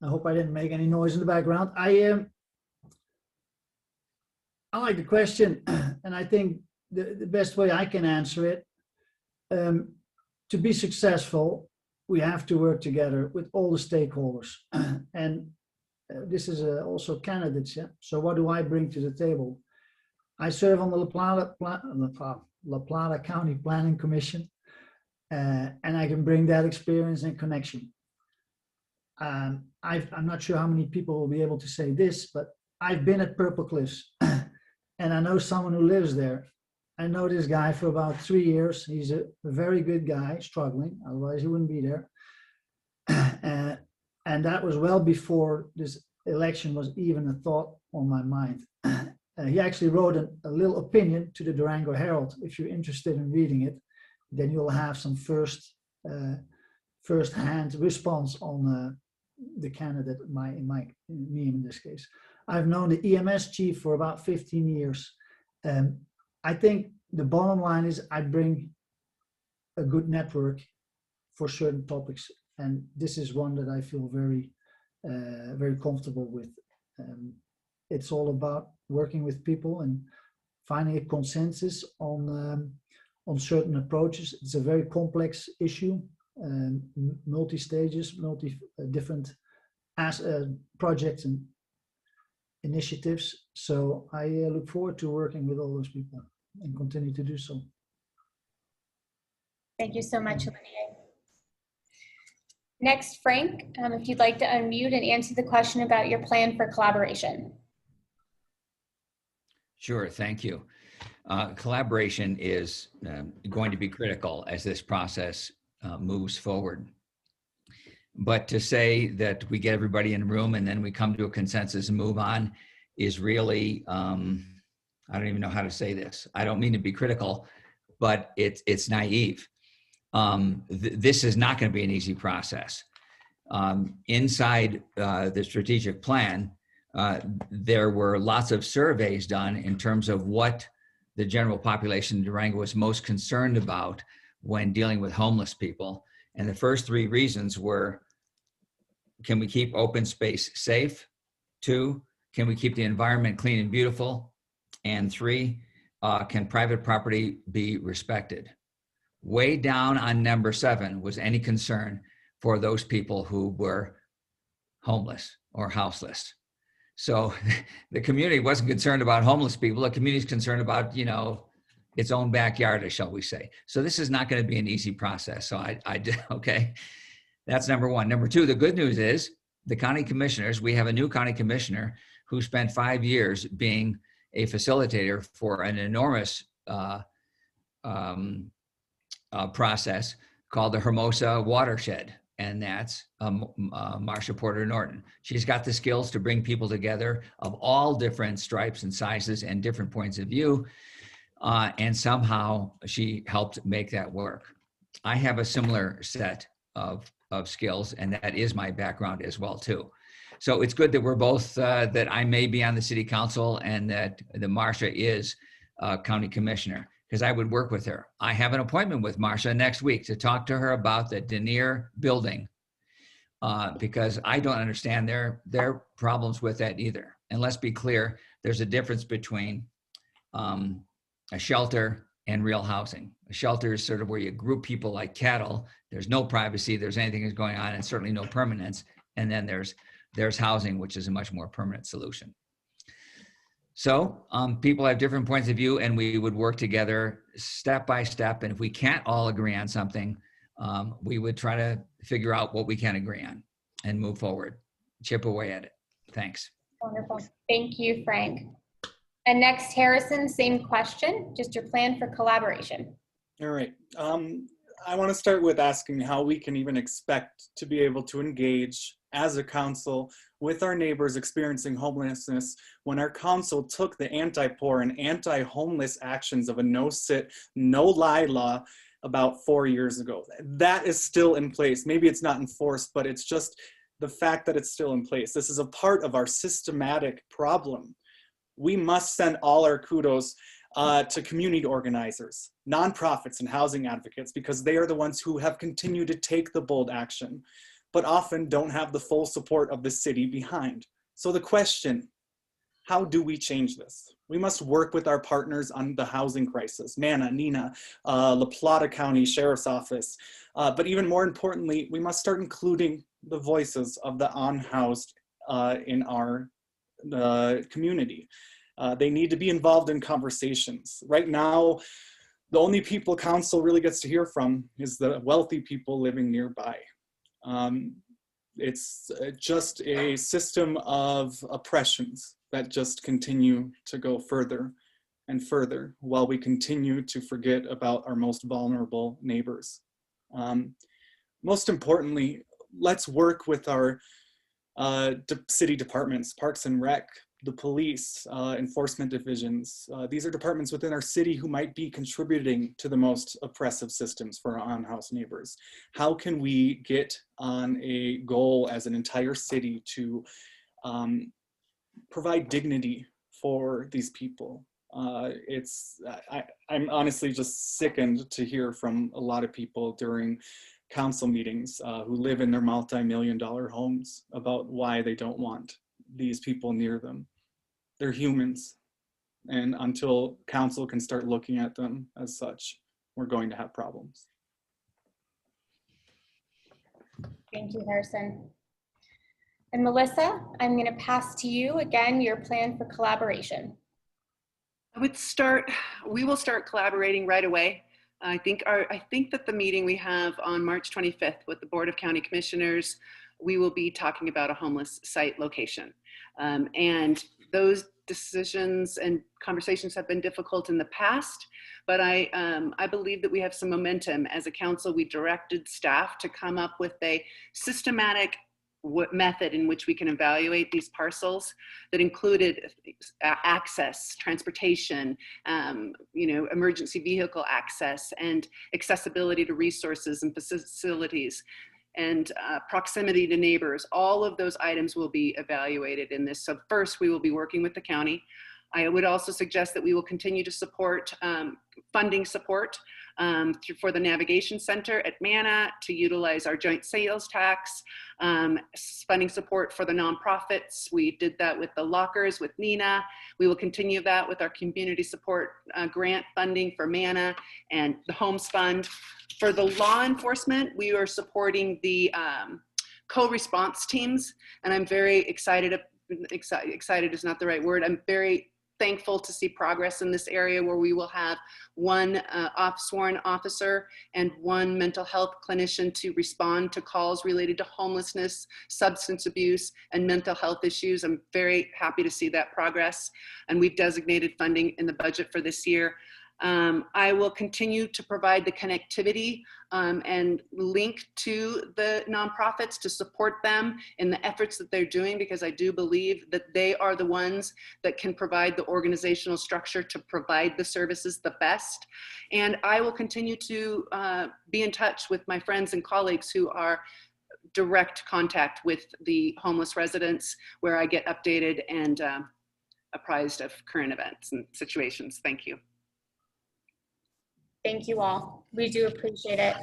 I hope I didn't make any noise in the background. I like the question, and I think the best way I can answer it, to be successful, we have to work together with all the stakeholders. And this is also candidates. Yeah? So what do I bring to the table? I serve on the La Plata County Planning Commission, and I can bring that experience and connection. I'm not sure how many people will be able to say this, but I've been at Purple Cliffs and I know someone who lives there. I know this guy for about 3 years. He's a very good guy, struggling, otherwise he wouldn't be there. And that was well before this election was even a thought on my mind. He actually wrote a little opinion to the Durango Herald. If you're interested in reading it, then you'll have some first-hand response on the candidate, me in this case. I've known the EMS chief for about 15 years. I think the bottom line is I bring a good network for certain topics, and this is one that I feel very, very comfortable with. It's all about working with people and finding a consensus on certain approaches. It's a very complex issue, multi-stages, different projects and initiatives. So I look forward to working with all those people and continue to do so. Thank you so much, Olivier. Next, Frank, if you'd like to unmute and answer the question about your plan for collaboration. Sure, thank you. Collaboration is going to be critical as this process moves forward. But to say that we get everybody in a room and then we come to a consensus and move on is really, I don't even know how to say this. I don't mean to be critical, but it's naive. This is not going to be an easy process. Inside the strategic plan, there were lots of surveys done in terms of what the general population in Durango was most concerned about when dealing with homeless people. And the first three reasons were, can we keep open space safe? 2, can we keep the environment clean and beautiful? And 3, can private property be respected? Way down on number 7 was any concern for those people who were homeless or houseless. So the community wasn't concerned about homeless people. The community is concerned about, its own backyard, shall we say. So this is not going to be an easy process. So okay, that's number 1. Number 2, the good news is the county commissioners, we have a new county commissioner who spent 5 years being a facilitator for an enormous process called the Hermosa Watershed. And that's Marcia Porter Norton. She's got the skills to bring people together of all different stripes and sizes and different points of view. And somehow she helped make that work. I have a similar set of skills, and that is my background as well too. So it's good that we're both, that I may be on the city council and that Marcia is county commissioner, because I would work with her. I have an appointment with Marcia next week to talk to her about the Denier building, because I don't understand their problems with that either. And let's be clear, there's a difference between a shelter and real housing. A shelter is sort of where you group people like cattle. There's no privacy, there's anything that's going on, and certainly no permanence. And then there's housing, which is a much more permanent solution. So people have different points of view, and we would work together step by step. And if we can't all agree on something, we would try to figure out what we can agree on and move forward, chip away at it. Thanks. Wonderful. Thank you, Frank. And next, Harrison, same question, just your plan for collaboration. All right. I want to start with asking how we can even expect to be able to engage as a council with our neighbors experiencing homelessness when our council took the anti-poor and anti-homeless actions of a no-sit, no-lie law about 4 years ago. That is still in place. Maybe it's not enforced, but it's just the fact that it's still in place. This is a part of our systematic problem. We must send all our kudos to community organizers, nonprofits, and housing advocates, because they are the ones who have continued to take the bold action, but often don't have the full support of the city behind. So the question, how do we change this? We must work with our partners on the housing crisis, NANA, NINA, La Plata County Sheriff's Office. But even more importantly, we must start including the voices of the unhoused in our community. They need to be involved in conversations. Right now, the only people council really gets to hear from is the wealthy people living nearby. It's just a system of oppressions that just continue to go further and further while we continue to forget about our most vulnerable neighbors. Most importantly, let's work with our city departments, Parks and Rec, the police, enforcement divisions. These are departments within our city who might be contributing to the most oppressive systems for our on-house neighbors. How can we get on a goal as an entire city to provide dignity for these people? I'm honestly just sickened to hear from a lot of people during council meetings who live in their multi-million-dollar homes about why they don't want these people near them. They're humans, and until council can start looking at them as such, we're going to have problems. Thank you, Harrison. And Melissa, I'm going to pass to you again your plan for collaboration. We will start collaborating right away. I think that the meeting we have on March 25th with the Board of County Commissioners, we will be talking about a homeless site location. And those decisions and conversations have been difficult in the past, but I believe that we have some momentum. As a council, we directed staff to come up with a systematic method in which we can evaluate these parcels that included access, transportation, emergency vehicle access, and accessibility to resources and facilities, and proximity to neighbors. All of those items will be evaluated in this. So first, we will be working with the county. I would also suggest that we will continue to support funding support for the Navigation Center at Manna to utilize our joint sales tax, funding support for the nonprofits. We did that with the lockers with Nina. We will continue that with our community support grant funding for Manna and the Homes Fund. For the law enforcement, we are supporting the co-response teams, and I'm very excited is not the right word. I'm very thankful to see progress in this area where we will have one sworn officer and one mental health clinician to respond to calls related to homelessness, substance abuse, and mental health issues. I'm very happy to see that progress, and we've designated funding in the budget for this year. I will continue to provide the connectivity and link to the nonprofits to support them in the efforts that they're doing, because I do believe that they are the ones that can provide the organizational structure to provide the services the best. And I will continue to be in touch with my friends and colleagues who are direct contact with the homeless residents, where I get updated and apprised of current events and situations. Thank you. Thank you all. We do appreciate it.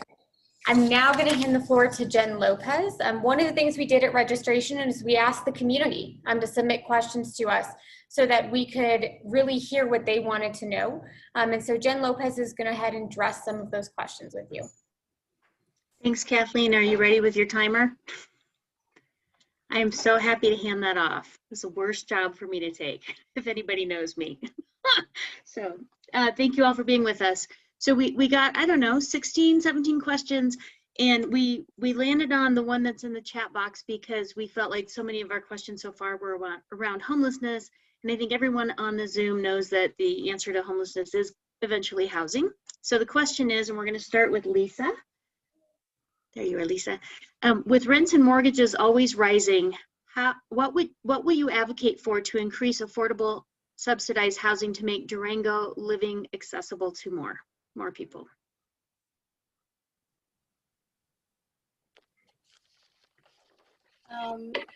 I'm now going to hand the floor to Jen Lopez. One of the things we did at registration is we asked the community to submit questions to us so that we could really hear what they wanted to know. And so Jen Lopez is going to go ahead and address some of those questions with you. Thanks, Kathleen. Are you ready with your timer? I am so happy to hand that off. It's the worst job for me to take, if anybody knows me. So thank you all for being with us. So we got, I don't know, 16, 17 questions, and we landed on the one that's in the chat box because we felt like so many of our questions so far were around homelessness. And I think everyone on the Zoom knows that the answer to homelessness is eventually housing. So the question is, and we're going to start with Lisa. There you are, Lisa. With rents and mortgages always rising, what will you advocate for to increase affordable subsidized housing to make Durango living accessible to more people?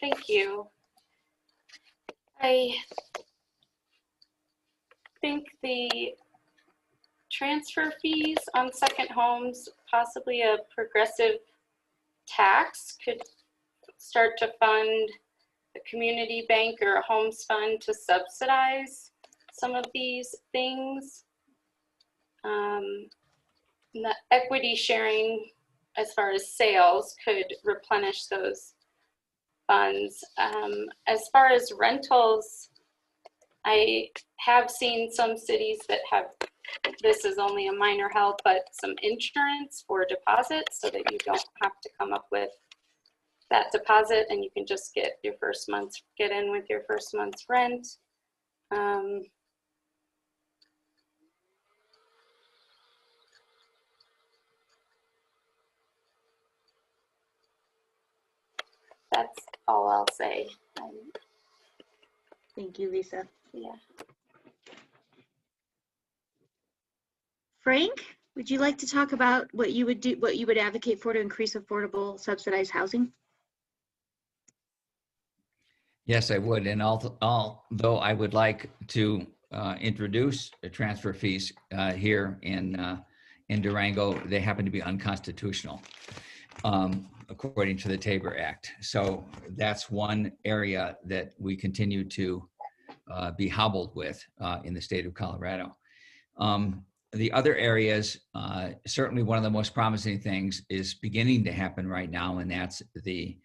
Thank you. I think the transfer fees on second homes, possibly a progressive tax, could start to fund a community bank or a homes fund to subsidize some of these things. The equity sharing as far as sales could replenish those funds. As far as rentals, I have seen some cities that have, this is only a minor help, but some insurance for deposits so that you don't have to come up with that deposit and you can just get your get in with your first month's rent. that's all I'll say. Thank you, Lisa. Yeah. Frank, would you like to talk about what you would do, what you would advocate for to increase affordable subsidized housing? Yes, I would. And although I would like to introduce the transfer fees here in Durango, they happen to be unconstitutional according to the Tabor Act. So that's one area that we continue to be hobbled with in the state of Colorado. The other areas, certainly one of the most promising things is beginning to happen right now, and that's the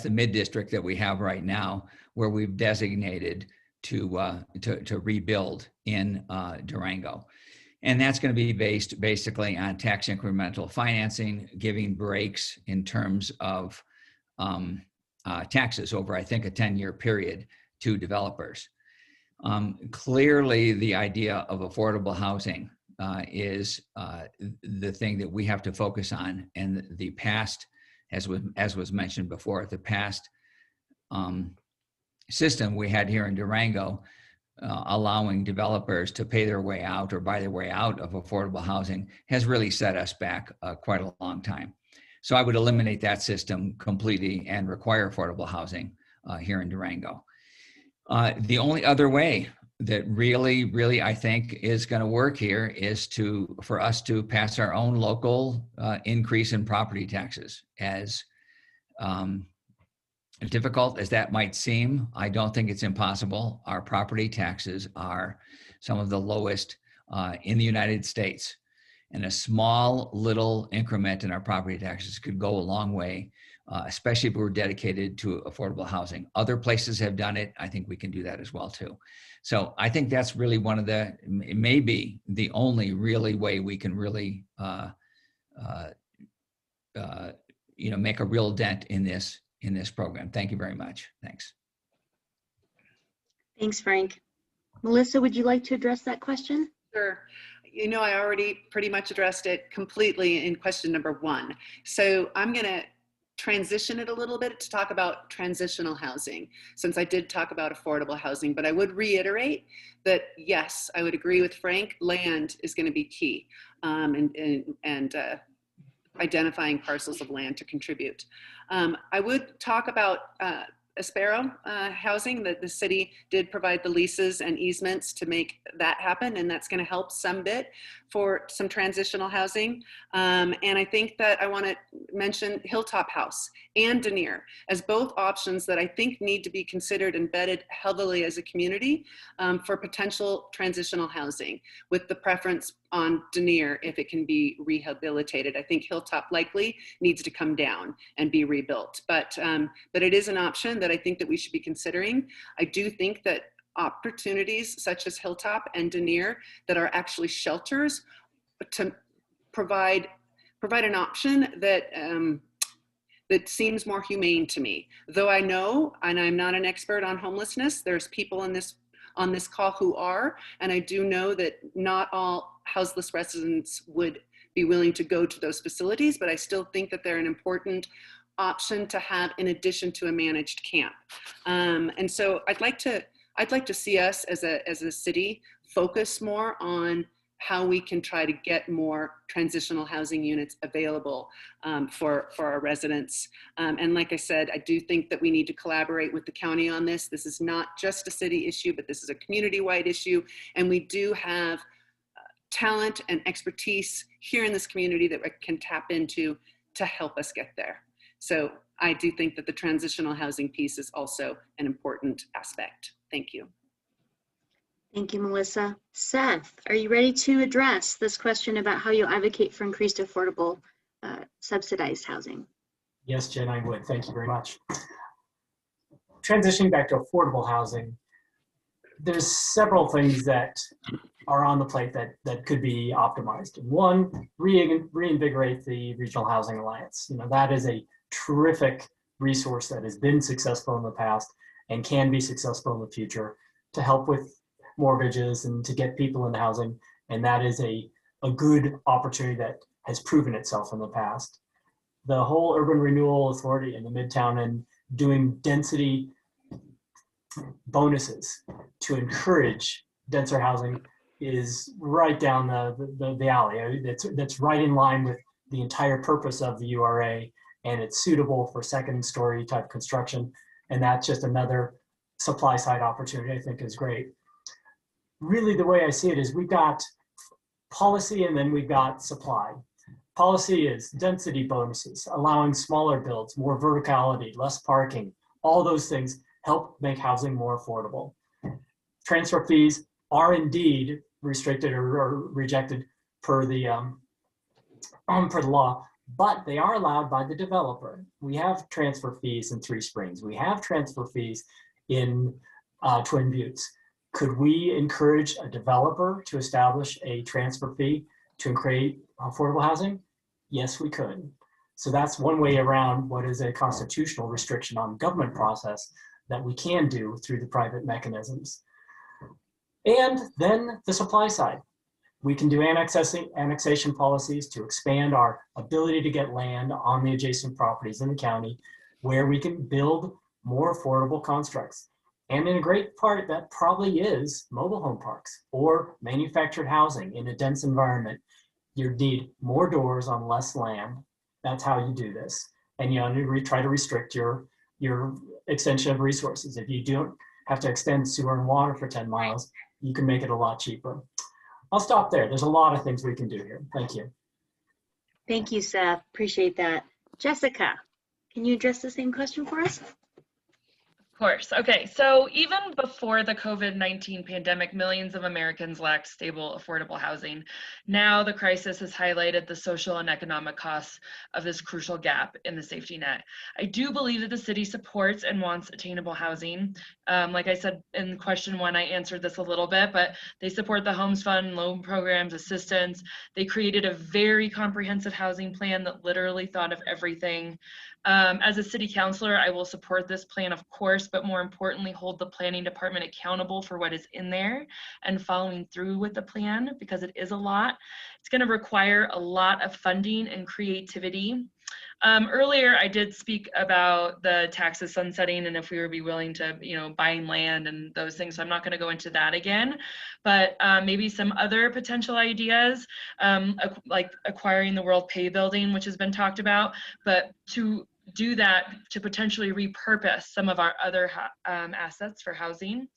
mid-district that we have right now, where we've designated to rebuild in Durango. And that's going to be based basically on tax incremental financing, giving breaks in terms of taxes over, I think, a 10-year period to developers. Clearly, the idea of affordable housing is the thing that we have to focus on. And the past, as was mentioned before, the past system we had here in Durango, allowing developers to pay their way out or buy their way out of affordable housing, has really set us back quite a long time. So I would eliminate that system completely and require affordable housing here in Durango. The only other way that really I think is going to work here is for us to pass our own local increase in property taxes. As difficult as that might seem, I don't think it's impossible. Our property taxes are some of the lowest in the United States. And a small little increment in our property taxes could go a long way, especially if we're dedicated to affordable housing. Other places have done it. I think we can do that as well too. So I think that's really maybe the only really way we can really, make a real dent in this program. Thank you very much. Thanks. Thanks, Frank. Melissa, would you like to address that question? Sure. You know, I already pretty much addressed it completely in question number 1. So I'm going to transition it a little bit to talk about transitional housing, since I did talk about affordable housing. But I would reiterate that, yes, I would agree with Frank, land is going to be key, and identifying parcels of land to contribute. I would talk about Aspero housing, that the city did provide the leases and easements to make that happen, and that's going to help some bit for some transitional housing. And I think that I want to mention Hilltop House and Denier as both options that I think need to be considered and vetted heavily as a community for potential transitional housing, with the preference on Denier if it can be rehabilitated. I think Hilltop likely needs to come down and be rebuilt, but it is an option that I think that we should be considering. I do think that opportunities such as Hilltop and Denier that are actually shelters to provide an option that that seems more humane to me. Though I know, and I'm not an expert on homelessness, there's people on this call who are, and I do know that not all houseless residents would be willing to go to those facilities, but I still think that they're an important option to have in addition to a managed camp. And so I'd like to see us as a city focus more on how we can try to get more transitional housing units available for our residents. And like I said, I do think that we need to collaborate with the county on this. This is not just a city issue, but this is a community-wide issue. And we do have talent and expertise here in this community that we can tap into to help us get there. So I do think that the transitional housing piece is also an important aspect. Thank you. Thank you, Melissa. Seth, are you ready to address this question about how you advocate for increased affordable subsidized housing? Yes, Jen, I would. Thank you very much. Transitioning back to affordable housing, there's several things that are on the plate that could be optimized. One, reinvigorate the Regional Housing Alliance. You know, that is a terrific resource that has been successful in the past and can be successful in the future to help with mortgages and to get people into housing. And that is a good opportunity that has proven itself in the past. the whole urban renewal authority in the Midtown and doing density bonuses to encourage denser housing is right down the alley. That's right in line with the entire purpose of the URA, and it's suitable for second story type construction. And that's just another supply side opportunity I think is great. Really, the way I see it is we've got policy and then we've got supply. Policy is density bonuses, allowing smaller builds, more verticality, less parking. All those things help make housing more affordable. Transfer fees are indeed restricted or rejected per the law, but they are allowed by the developer. We have transfer fees in Three Springs. We have transfer fees in Twin Buttes. Could we encourage a developer to establish a transfer fee to create affordable housing? Yes, we could. So that's one way around what is a constitutional restriction on government process that we can do through the private mechanisms. And then the supply side. We can do annexation policies to expand our ability to get land on the adjacent properties in the county where we can build more affordable constructs. And in a great part, that probably is mobile home parks or manufactured housing in a dense environment. You need more doors on less land. That's how you do this. And you try to restrict your extension of resources. If you don't have to extend sewer and water for 10 miles, you can make it a lot cheaper. I'll stop there. There's a lot of things we can do here. Thank you. Thank you, Seth. Appreciate that. Jessica, can you address the same question for us? Of course. Okay, so even before the COVID-19 pandemic, millions of Americans lacked stable, affordable housing. Now the crisis has highlighted the social and economic costs of this crucial gap in the safety net. I do believe that the city supports and wants attainable housing. Like I said in question 1, I answered this a little bit, but they support the Homes Fund, loan programs, assistance. They created a very comprehensive housing plan that literally thought of everything. As a city councilor, I will support this plan, of course, but more importantly, hold the planning department accountable for what is in there and following through with the plan, because it is a lot. It's going to require a lot of funding and creativity. Earlier, I did speak about the taxes sunsetting and if we would be willing to, buying land and those things. So I'm not going to go into that again, but maybe some other potential ideas, like acquiring the World Pay building, which has been talked about, but to do that to potentially repurpose some of our other assets for housing.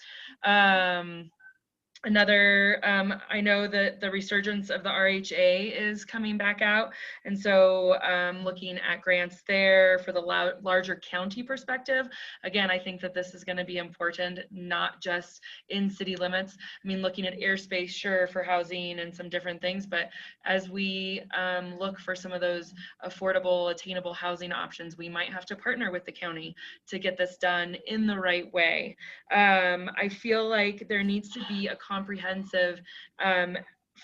I know that the resurgence of the RHA is coming back out. And so looking at grants there for the larger county perspective. Again, I think that this is going to be important, not just in city limits. I mean, looking at airspace, sure, for housing and some different things, but as we look for some of those affordable, attainable housing options, we might have to partner with the county to get this done in the right way. I feel like there needs to be a comprehensive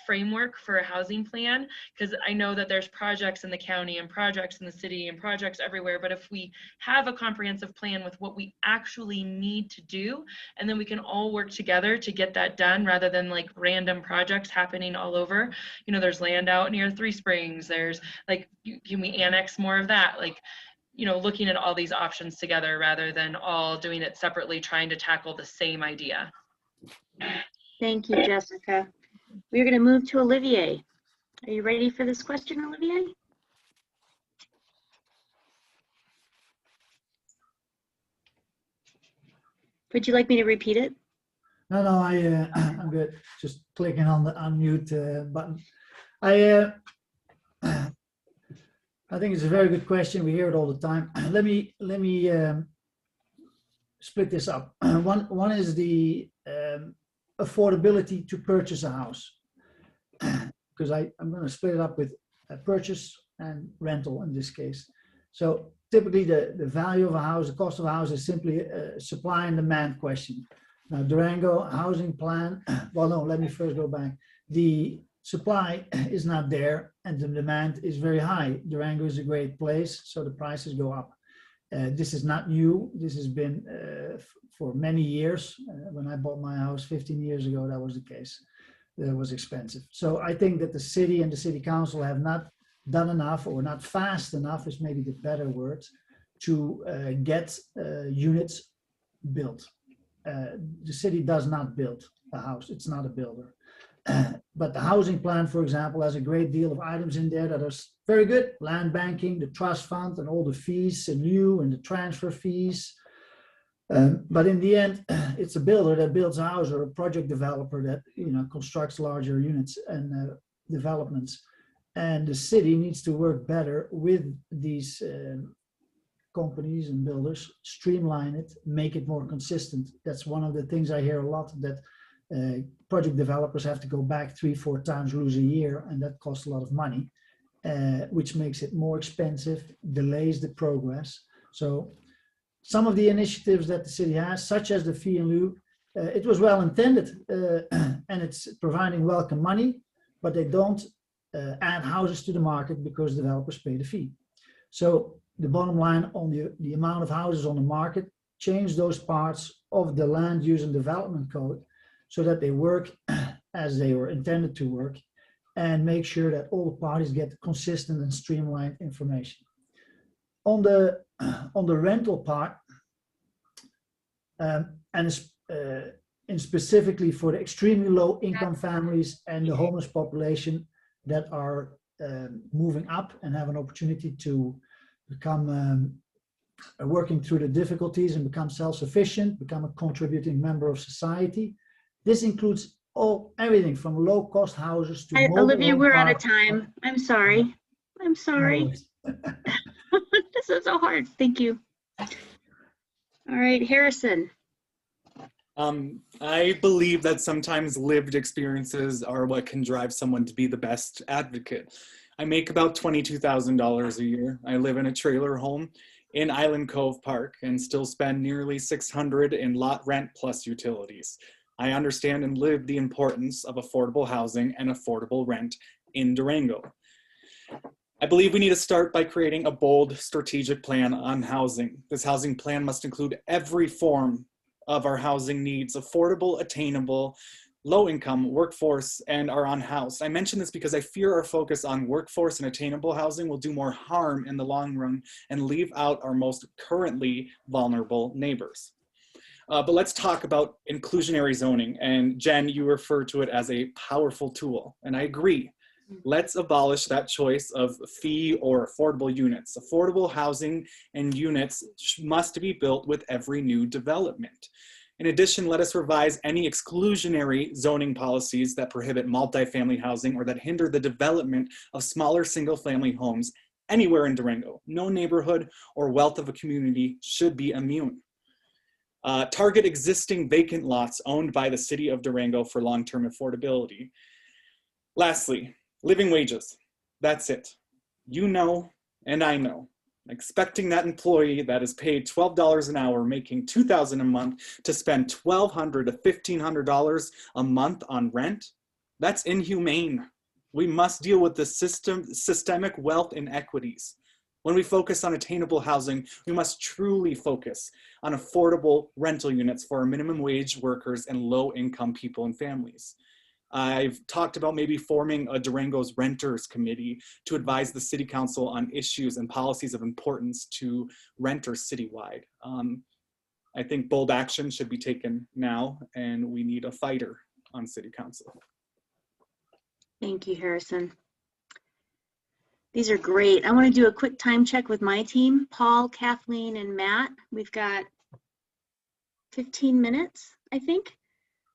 framework for a housing plan, because I know that there's projects in the county and projects in the city and projects everywhere, but if we have a comprehensive plan with what we actually need to do, and then we can all work together to get that done rather than like random projects happening all over. There's land out near Three Springs, there's like, can we annex more of that? Like, looking at all these options together rather than all doing it separately, trying to tackle the same idea. Thank you, Jessica. We're going to move to Olivier. Are you ready for this question, Olivier? Would you like me to repeat it? No, I'm good. Just clicking on the unmute button. I think it's a very good question. We hear it all the time. Let me split this up. One is the affordability to purchase a house, because I'm going to split it up with a purchase and rental in this case. So typically the value of a house, the cost of a house is simply a supply and demand question. Now Durango housing plan, well, no, let me first go back. The supply is not there and the demand is very high. Durango is a great place, so the prices go up. This is not new. This has been for many years. When I bought my house 15 years ago, that was the case. It was expensive. So I think that the city and the city council have not done enough, or not fast enough is maybe the better word, to get units built. The city does not build a house, it's not a builder. But the housing plan, for example, has a great deal of items in there that are very good. Land banking, the trust fund, and all the fees, and new and the transfer fees. But in the end, it's a builder that builds a house, or a project developer that constructs larger units and developments. And the city needs to work better with these companies and builders, streamline it, make it more consistent. That's one of the things I hear a lot, that project developers have to go back 3-4 times, lose a year, and that costs a lot of money, which makes it more expensive, delays the progress. So some of the initiatives that the city has, such as the fee in lieu, it was well intended, and it's providing welcome money, but they don't add houses to the market because developers pay the fee. So the bottom line on the amount of houses on the market, change those parts of the land use and development code so that they work as they were intended to work, and make sure that all the parties get consistent and streamlined information. On the rental part, and specifically for the extremely low income families and the homeless population that are moving up and have an opportunity to become working through the difficulties and become self-sufficient, become a contributing member of society. This includes everything from low-cost houses to Olivia, we're out of time. I'm sorry. I'm sorry. No. This is so hard. Thank you. All right, Harrison. I believe that sometimes lived experiences are what can drive someone to be the best advocate. I make about $22,000 a year. I live in a trailer home in Island Cove Park and still spend nearly $600 in lot rent plus utilities. I understand and live the importance of affordable housing and affordable rent in Durango. I believe we need to start by creating a bold strategic plan on housing. This housing plan must include every form of our housing needs: affordable, attainable, low-income, workforce, and our unhoused. I mention this because I fear our focus on workforce and attainable housing will do more harm in the long run and leave out our most currently vulnerable neighbors. But let's talk about inclusionary zoning. And Jen, you refer to it as a powerful tool, and I agree. Let's abolish that choice of fee or affordable units. Affordable housing and units must be built with every new development. In addition, let us revise any exclusionary zoning policies that prohibit multifamily housing or that hinder the development of smaller single-family homes anywhere in Durango. No neighborhood or wealth of a community should be immune. Target existing vacant lots owned by the city of Durango for long-term affordability. Lastly, living wages. That's it. You know, and I know. Expecting that employee that is paid $12 an hour, making $2,000 a month, to spend $1,200 to $1,500 a month on rent, that's inhumane. We must deal with the systemic wealth inequities. When we focus on attainable housing, we must truly focus on affordable rental units for our minimum wage workers and low-income people and families. I've talked about maybe forming a Durango's Renters Committee to advise the City Council on issues and policies of importance to renters citywide. I think bold action should be taken now, and we need a fighter on City Council. Thank you, Harrison. These are great. I want to do a quick time check with my team, Paul, Kathleen, and Matt. We've got 15 minutes, I think,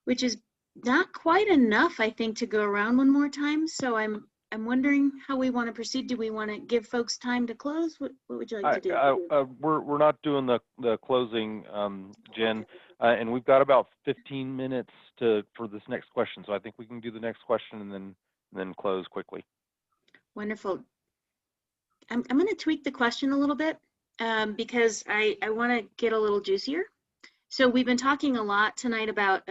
which is not quite enough, I think, to go around one more time. So I'm wondering how we want to proceed. Do we want to give folks time to close? What would you like to do? We're not doing the closing, Jen, and we've got about 15 minutes for this next question. So I think we can do the next question and then close quickly. Wonderful. I'm going to tweak the question a little bit because I want to get a little juicier. So we've been talking a lot tonight about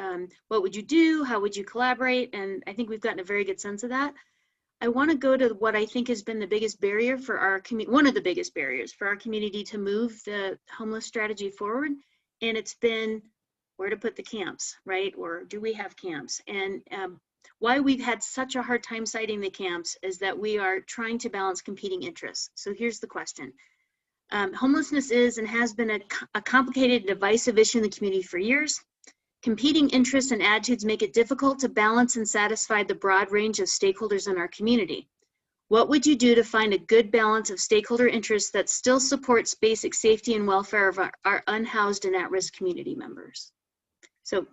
what would you do, how would you collaborate, and I think we've gotten a very good sense of that. I want to go to what I think has been the biggest barrier for our community, one of the biggest barriers for our community to move the homeless strategy forward, and it's been where to put the camps, right? Or do we have camps? And why we've had such a hard time citing the camps is that we are trying to balance competing interests. So here's the question. Homelessness is and has been a complicated, divisive issue in the community for years. Competing interests and attitudes make it difficult to balance and satisfy the broad range of stakeholders in our community. What would you do to find a good balance of stakeholder interests that still supports basic safety and welfare of our unhoused and at-risk community members? So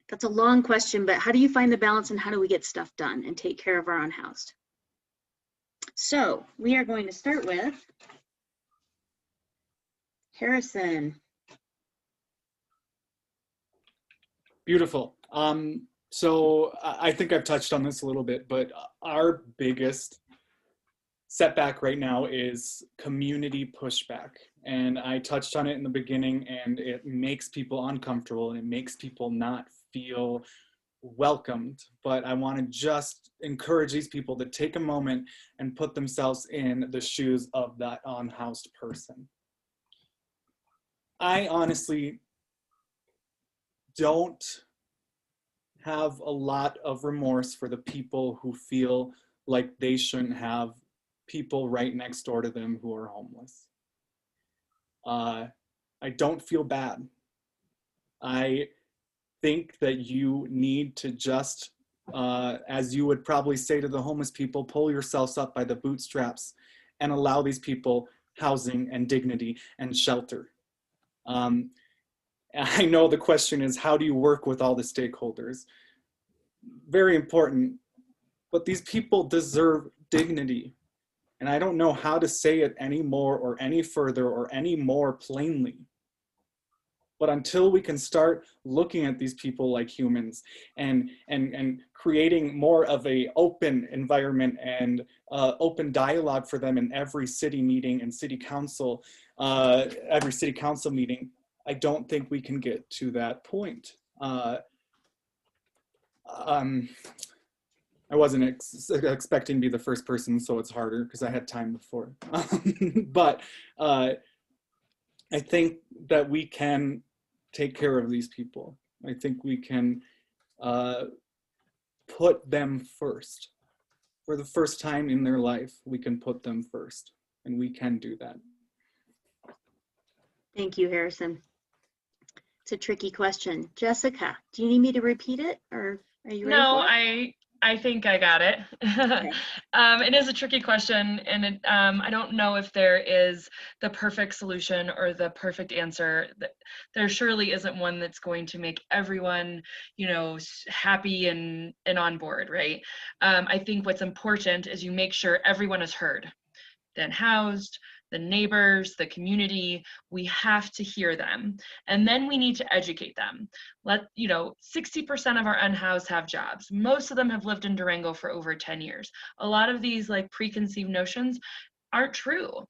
that's a long question, but how do you find the balance and how do we get stuff done and take care of our unhoused? So we are going to start with Harrison. Beautiful. So I think I've touched on this a little bit, but our biggest setback right now is community pushback. And I touched on it in the beginning, and it makes people uncomfortable and it makes people not feel welcomed. But I want to just encourage these people to take a moment and put themselves in the shoes of that unhoused person. I honestly don't have a lot of remorse for the people who feel like they shouldn't have people right next door to them who are homeless. I don't feel bad. I think that you need to just, as you would probably say to the homeless people, pull yourselves up by the bootstraps and allow these people housing and dignity and shelter. I know the question is, how do you work with all the stakeholders? Very important, but these people deserve dignity. And I don't know how to say it any more or any further or any more plainly. But until we can start looking at these people like humans and creating more of a open environment and open dialogue for them in every city meeting and city council meeting, I don't think we can get to that point. I wasn't expecting to be the first person, so it's harder because I had time before. But I think that we can take care of these people. I think we can put them first. For the first time in their life, we can put them first, and we can do that. Thank you, Harrison. It's a tricky question. Jessica, do you need me to repeat it, or are you ready? No, I think I got it. Okay. It is a tricky question, and I don't know if there is the perfect solution or the perfect answer. There surely isn't one that's going to make everyone, happy and on board, right? I think what's important is you make sure everyone is heard, then housed, the neighbors, the community. We have to hear them. And then we need to educate them. 60% of our unhoused have jobs. Most of them have lived in Durango for over 10 years. A lot of these preconceived notions aren't true.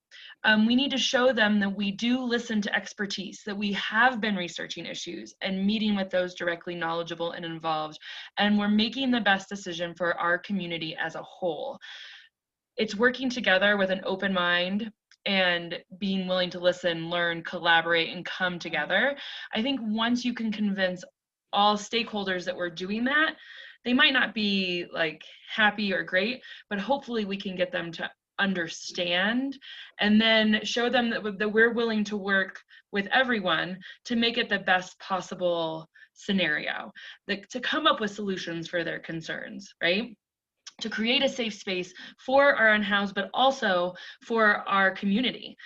We need to show them that we do listen to expertise, that we have been researching issues and meeting with those directly knowledgeable and involved, and we're making the best decision for our community as a whole. It's working together with an open mind and being willing to listen, learn, collaborate, and come together. I think once you can convince all stakeholders that we're doing that, they might not be happy or great, but hopefully we can get them to understand and then show them that we're willing to work with everyone to make it the best possible scenario, to come up with solutions for their concerns, right? To create a safe space for our unhoused, but also for our community.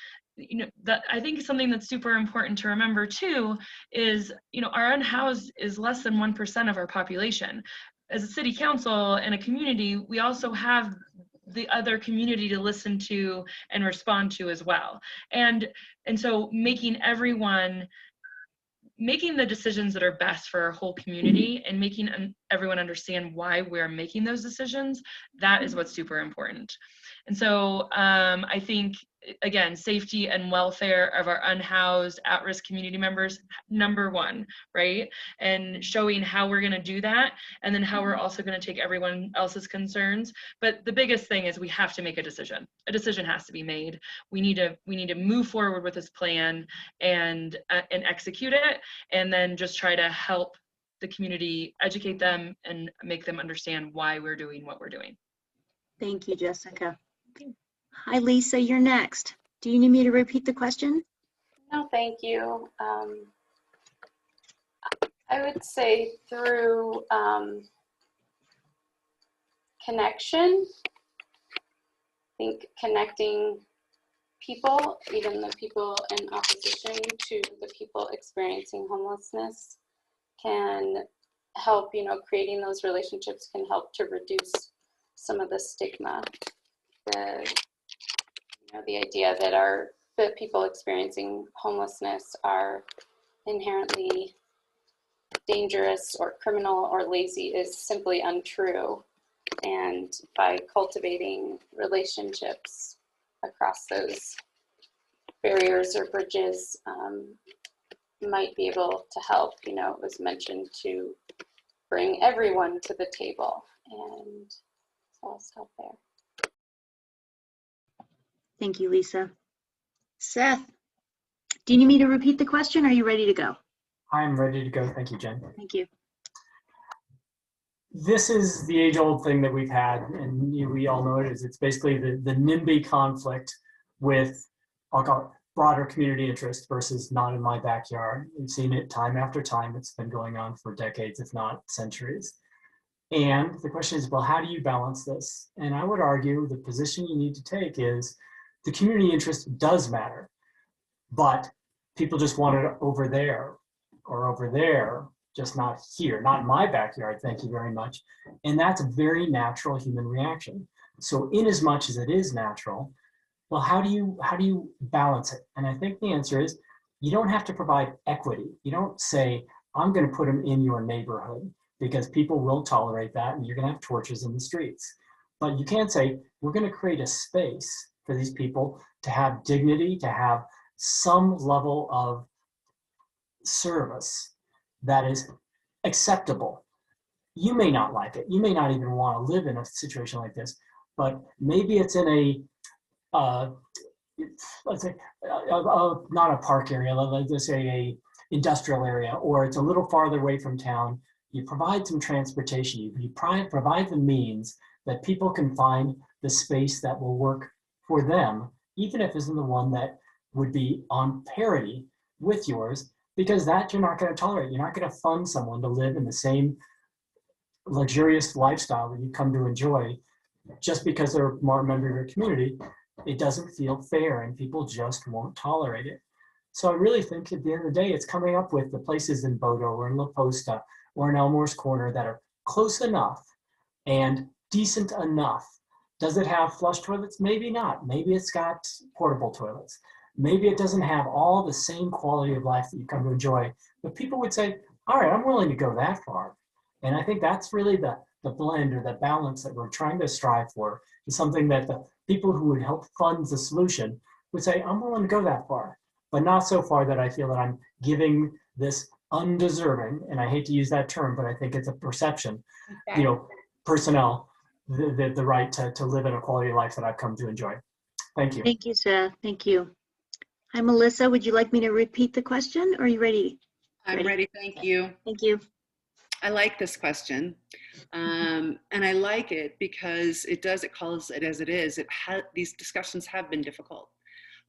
That I think something that's super important to remember too is, our unhoused is less than 1% of our population. As a city council and a community, we also have the other community to listen to and respond to as well. And so making the decisions that are best for our whole community and making everyone understand why we're making those decisions, that is what's super important. And so I think, again, safety and welfare of our unhoused, at-risk community members, number one, right? And showing how we're gonna do that, and then how we're also gonna take everyone else's concerns. But the biggest thing is we have to make a decision. A decision has to be made. We need to move forward with this plan and execute it, and then just try to help the community, educate them, and make them understand why we're doing what we're doing. Thank you, Jessica. Hi, Lisa, you're next. Do you need me to repeat the question? No, thank you. I would say through connection. I think connecting people, even the people in opposition to the people experiencing homelessness, can help, creating those relationships can help to reduce some of the stigma. The idea that people experiencing homelessness are inherently dangerous or criminal or lazy is simply untrue. And by cultivating relationships across those barriers or bridges, might be able to help. It was mentioned to bring everyone to the table, and so I'll stop there. Thank you, Lisa. Seth, do you need me to repeat the question? Or are you ready to go? I'm ready to go. Thank you, Jen. Thank you. This is the age-old thing that we've had, and we all know it is. It's basically the NIMBY conflict with, I'll call it, broader community interest versus not in my backyard. We've seen it time after time. It's been going on for decades, if not centuries. And the question is, well, how do you balance this? And I would argue the position you need to take is the community interest does matter, but people just want it over there or over there, just not here, not in my backyard, thank you very much. And that's a very natural human reaction. So in as much as it is natural, well, how do you balance it? And I think the answer is, you don't have to provide equity. You don't say, I'm going to put them in your neighborhood, because people will tolerate that and you're going to have torches in the streets. But you can say, we're going to create a space for these people to have dignity, to have some level of service that is acceptable. You may not like it. You may not even want to live in a situation like this, but maybe it's in a, let's say, not a park area, let's say a industrial area, or it's a little farther away from town. You provide some transportation, you provide the means that people can find the space that will work for them, even if it isn't the one that would be on parity with yours, because that you're not going to tolerate. You're not going to fund someone to live in the same luxurious lifestyle that you come to enjoy just because they're more a member of your community. It doesn't feel fair and people just won't tolerate it. So I really think at the end of the day, it's coming up with the places in Bodo or in La Posta or in Elmore's Corner that are close enough and decent enough. Does it have flush toilets? Maybe not. Maybe it's got portable toilets. Maybe it doesn't have all the same quality of life that you come to enjoy, but people would say, all right, I'm willing to go that far. And I think that's really the blend or the balance that we're trying to strive for, is something that the people who would help fund the solution would say, I'm willing to go that far, but not so far that I feel that I'm giving this undeserving, and I hate to use that term, but I think it's a perception, Exactly. Personnel, the right to live in a quality of life that I've come to enjoy. Thank you. Thank you, Seth. Thank you. Hi, Melissa. Would you like me to repeat the question, or are you ready? I'm ready, thank you. Thank you. I like this question, and I like it because it calls it as it is. These discussions have been difficult,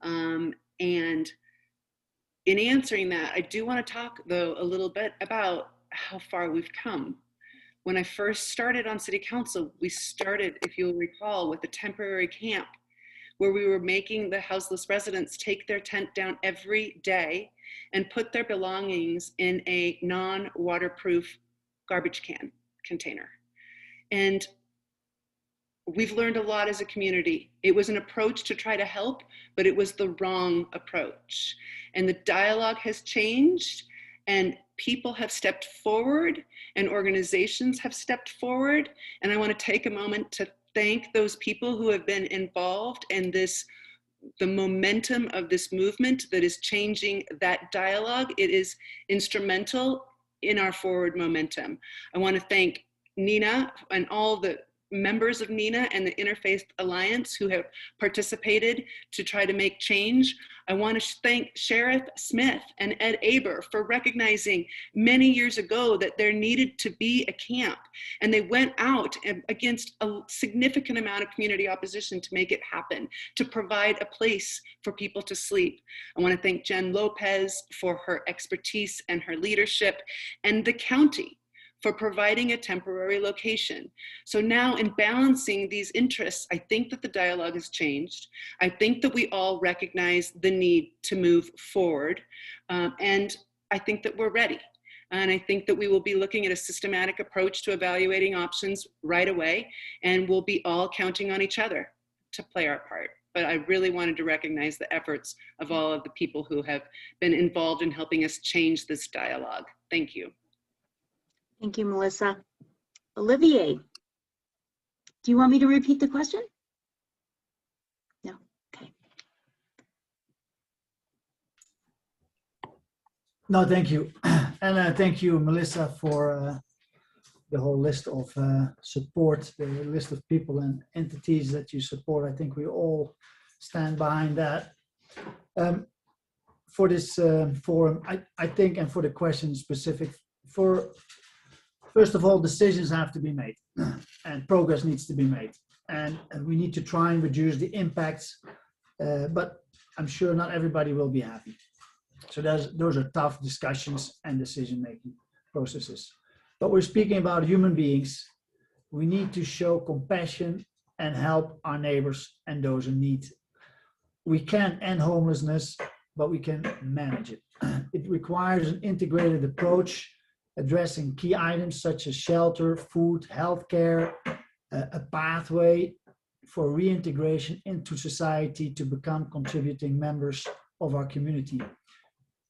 and in answering that, I do want to talk though a little bit about how far we've come. When I first started on City Council, we started, if you'll recall, with a temporary camp where we were making the houseless residents take their tent down every day and put their belongings in a non-waterproof garbage can container. And we've learned a lot as a community. It was an approach to try to help, but it was the wrong approach. And the dialogue has changed, and people have stepped forward, and organizations have stepped forward. And I want to take a moment to thank those people who have been involved in this, the momentum of this movement that is changing that dialogue. It is instrumental in our forward momentum. I want to thank Nina and all the members of NINA and the Interfaith Alliance who have participated to try to make change. I want to thank Sheriff Smith and Ed Aber for recognizing many years ago that there needed to be a camp, and they went out against a significant amount of community opposition to make it happen, to provide a place for people to sleep. I want to thank Jen Lopez for her expertise and her leadership, and the county for providing a temporary location. So now in balancing these interests, I think that the dialogue has changed. I think that we all recognize the need to move forward. And I think that we're ready. And I think that we will be looking at a systematic approach to evaluating options right away. And we'll be all counting on each other to play our part. But I really wanted to recognize the efforts of all of the people who have been involved in helping us change this dialogue. Thank you. Thank you, Melissa. Olivier, do you want me to repeat the question? No, okay. No, thank you. And thank you, Melissa, for the whole list of support, the list of people and entities that you support. I think we all stand behind that. For this forum, I think, and for the question specific, first of all, decisions have to be made and progress needs to be made. And we need to try and reduce the impacts, but I'm sure not everybody will be happy. So those are tough discussions and decision-making processes. But we're speaking about human beings. We need to show compassion and help our neighbors and those in need. We can't end homelessness, but we can manage it. It requires an integrated approach, addressing key items such as shelter, food, healthcare, a pathway for reintegration into society to become contributing members of our community.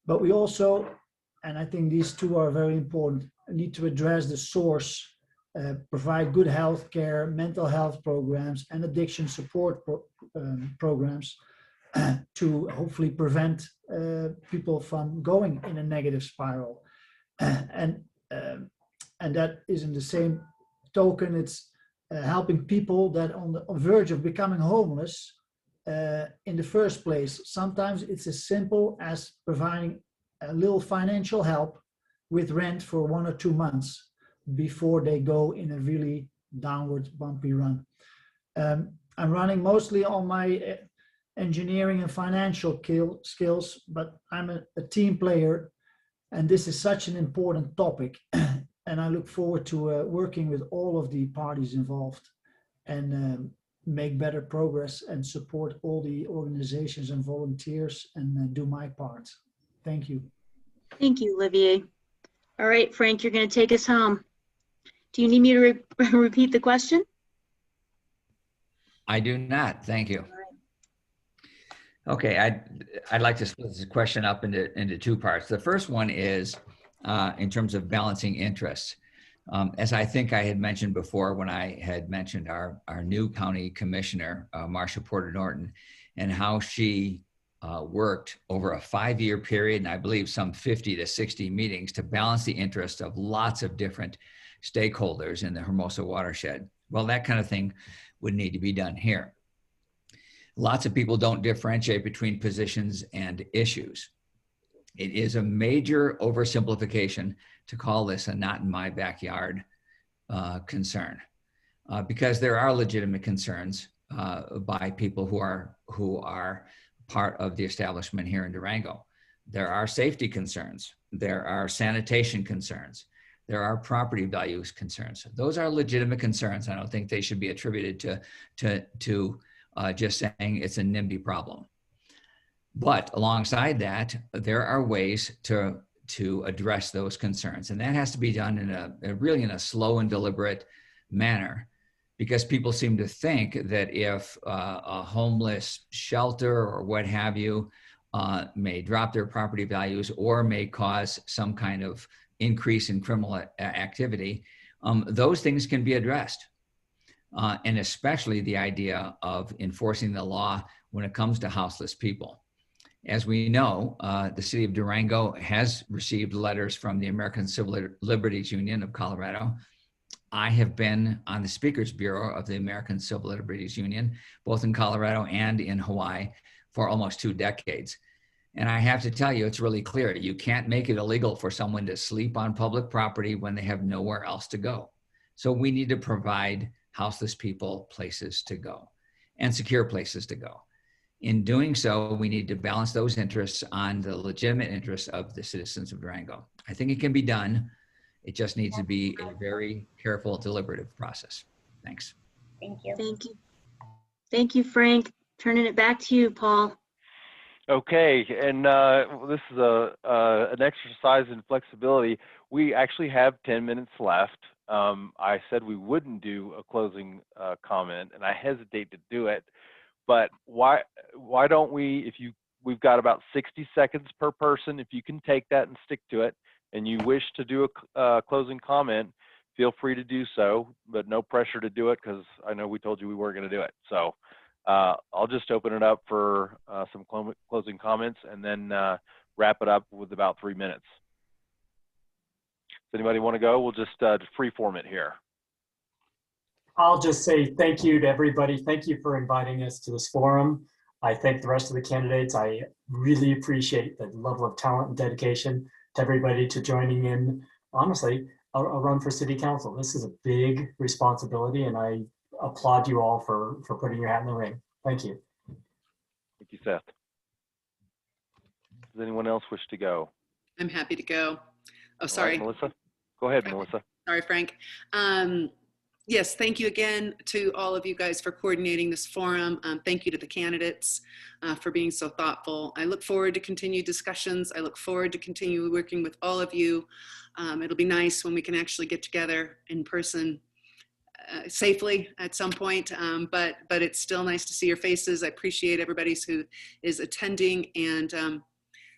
But we also, and I think these two are very important, need to address the source, provide good healthcare, mental health programs, and addiction support programs to hopefully prevent people from going in a negative spiral. And that is in the same token, it's helping people that on the verge of becoming homeless in the first place. Sometimes it's as simple as providing a little financial help with rent for 1 or 2 months before they go in a really downward bumpy run. I'm running mostly on my engineering and financial skills, but I'm a team player. And this is such an important topic. And I look forward to working with all of the parties involved and make better progress and support all the organizations and volunteers and do my part. Thank you. Thank you, Olivier. All right, Frank, you're going to take us home. Do you need me to repeat the question? I do not. Thank you. Okay, I'd like to split this question up into 2 parts. The first one is in terms of balancing interests. As I think I had mentioned before when I had mentioned our new county commissioner, Marcia Porter Norton, and how she worked over a 5-year period, and I believe some 50 to 60 meetings to balance the interests of lots of different stakeholders in the Hermosa watershed. Well, that kind of thing would need to be done here. Lots of people don't differentiate between positions and issues. It is a major oversimplification to call this a not in my backyard concern, because there are legitimate concerns by people who are part of the establishment here in Durango. There are safety concerns. There are sanitation concerns. There are property values concerns. Those are legitimate concerns. I don't think they should be attributed to just saying it's a NIMBY problem. But alongside that, there are ways to address those concerns. And that has to be done in a slow and deliberate manner, because people seem to think that if a homeless shelter or what have you may drop their property values or may cause some kind of increase in criminal activity, those things can be addressed. And especially the idea of enforcing the law when it comes to houseless people. As we know, the city of Durango has received letters from the American Civil Liberties Union of Colorado I have been on the Speakers Bureau of the American Civil Liberties Union, both in Colorado and in Hawaii, for almost 2 decades. And I have to tell you, it's really clear. You can't make it illegal for someone to sleep on public property when they have nowhere else to go. So we need to provide houseless people places to go and secure places to go. In doing so, we need to balance those interests on the legitimate interests of the citizens of Durango. I think it can be done. It just needs to be a very careful, deliberative process. Thanks. Thank you. Thank you. Thank you, Frank. Turning it back to you, Paul. Okay, and this is an exercise in flexibility. We actually have 10 minutes left. I said we wouldn't do a closing comment, and I hesitate to do it. But why don't we? We've got about 60 seconds per person. If you can take that and stick to it, and you wish to do a closing comment, feel free to do so. But no pressure to do it, because I know we told you we weren't going to do it. So. I'll just open it up for some closing comments, and then wrap it up with about 3 minutes. Does anybody want to go? We'll just free form it here. I'll just say thank you to everybody. Thank you for inviting us to this forum. I thank the rest of the candidates. I really appreciate the level of talent and dedication to everybody to joining in, honestly, a run for city council. This is a big responsibility, and I applaud you all for putting your hat in the ring. Thank you. Thank you, Seth. Does anyone else wish to go? I'm happy to go. Oh, All sorry. right, Melissa. Go ahead, Melissa. Sorry, Frank. Yes, thank you again to all of you guys for coordinating this forum. Thank you to the candidates for being so thoughtful. I look forward to continued discussions. I look forward to continue working with all of you. It'll be nice when we can actually get together in person safely at some point, but it's still nice to see your faces. I appreciate everybody who is attending, and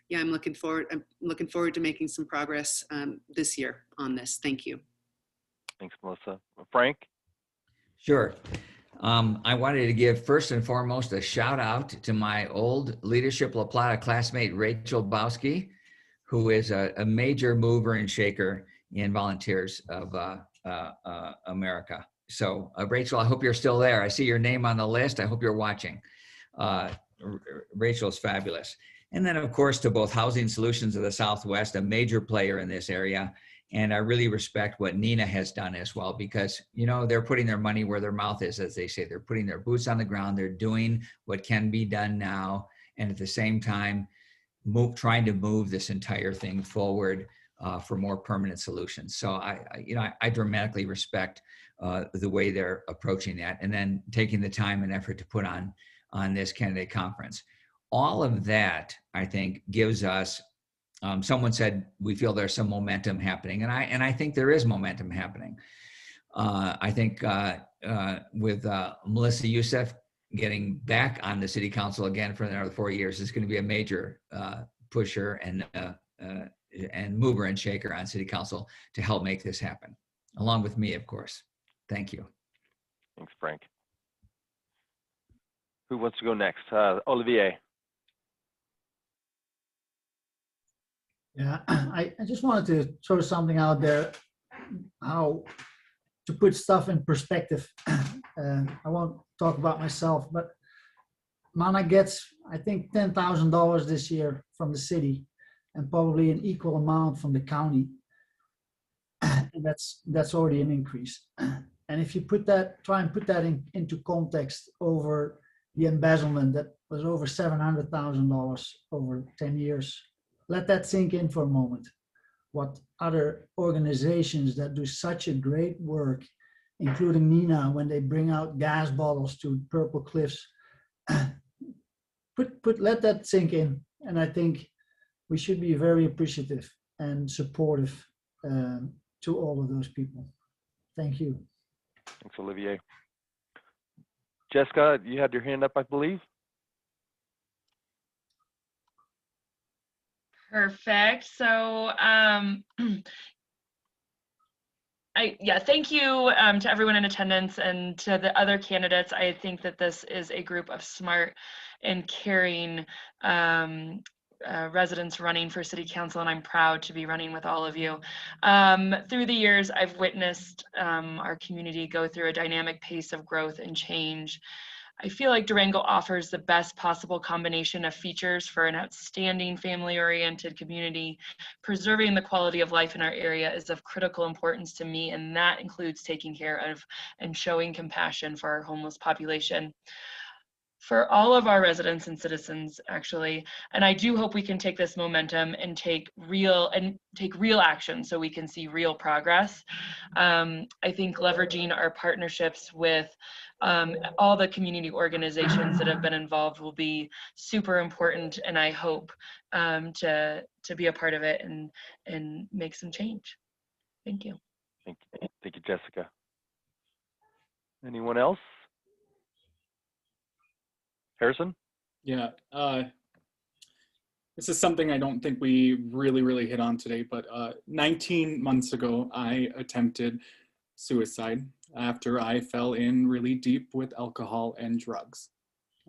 yeah, I'm looking forward to making some progress this year on this. Thank you. Thanks, Melissa. Frank? Sure. I wanted to give first and foremost a shout out to my old Leadership La Plata classmate, Rachel Bowski, who is a major mover and shaker in Volunteers of America. So Rachel, I hope you're still there. I see your name on the list. I hope you're watching. Rachel's fabulous. And then of course to both Housing Solutions of the Southwest, a major player in this area. And I really respect what Nina has done as well, because, you know, they're putting their money where their mouth is, as they say. They're putting their boots on the ground. They're doing what can be done now. And at the same time, trying to move this entire thing forward for more permanent solutions. So I dramatically respect the way they're approaching that, and then taking the time and effort to put on this candidate conference. All of that, I think, gives us, someone said, we feel there's some momentum happening. And I think there is momentum happening. I think with Melissa Youssef getting back on the city council again for another 4 years is going to be a major pusher and mover and shaker on city council to help make this happen, along with me, of course. Thank you. Thanks, Frank. Who wants to go next? Olivier. Yeah, I just wanted to throw something out there, how to put stuff in perspective. I won't talk about myself, but Mana gets, I think, $10,000 this year from the city, and probably an equal amount from the county. And that's already an increase. And if you try and put that into context over the embezzlement that was over $700,000 over 10 years, let that sink in for a moment. What other organizations that do such a great work, including Nina, when they bring out gas bottles to Purple Cliffs, let that sink in. And I think we should be very appreciative and supportive to all of those people. Thank you. Thanks, Olivier. Jessica, you had your hand up, I believe. Perfect. So thank you to everyone in attendance and to the other candidates. I think that this is a group of smart and caring residents running for city council, and I'm proud to be running with all of you. Through the years, I've witnessed our community go through a dynamic pace of growth and change. I feel like Durango offers the best possible combination of features for an outstanding family-oriented community. Preserving the quality of life in our area is of critical importance to me, and that includes taking care of and showing compassion for our homeless population. For all of our residents and citizens, actually, and I do hope we can take this momentum and take real action so we can see real progress. I think leveraging our partnerships with all the community organizations that have been involved will be super important, and I hope to be a part of it and make some change. Thank you. Thank you, Jessica. Anyone else? Harrison? Yeah, this is something I don't think we really hit on today, but 19 months ago, I attempted suicide after I fell in really deep with alcohol and drugs.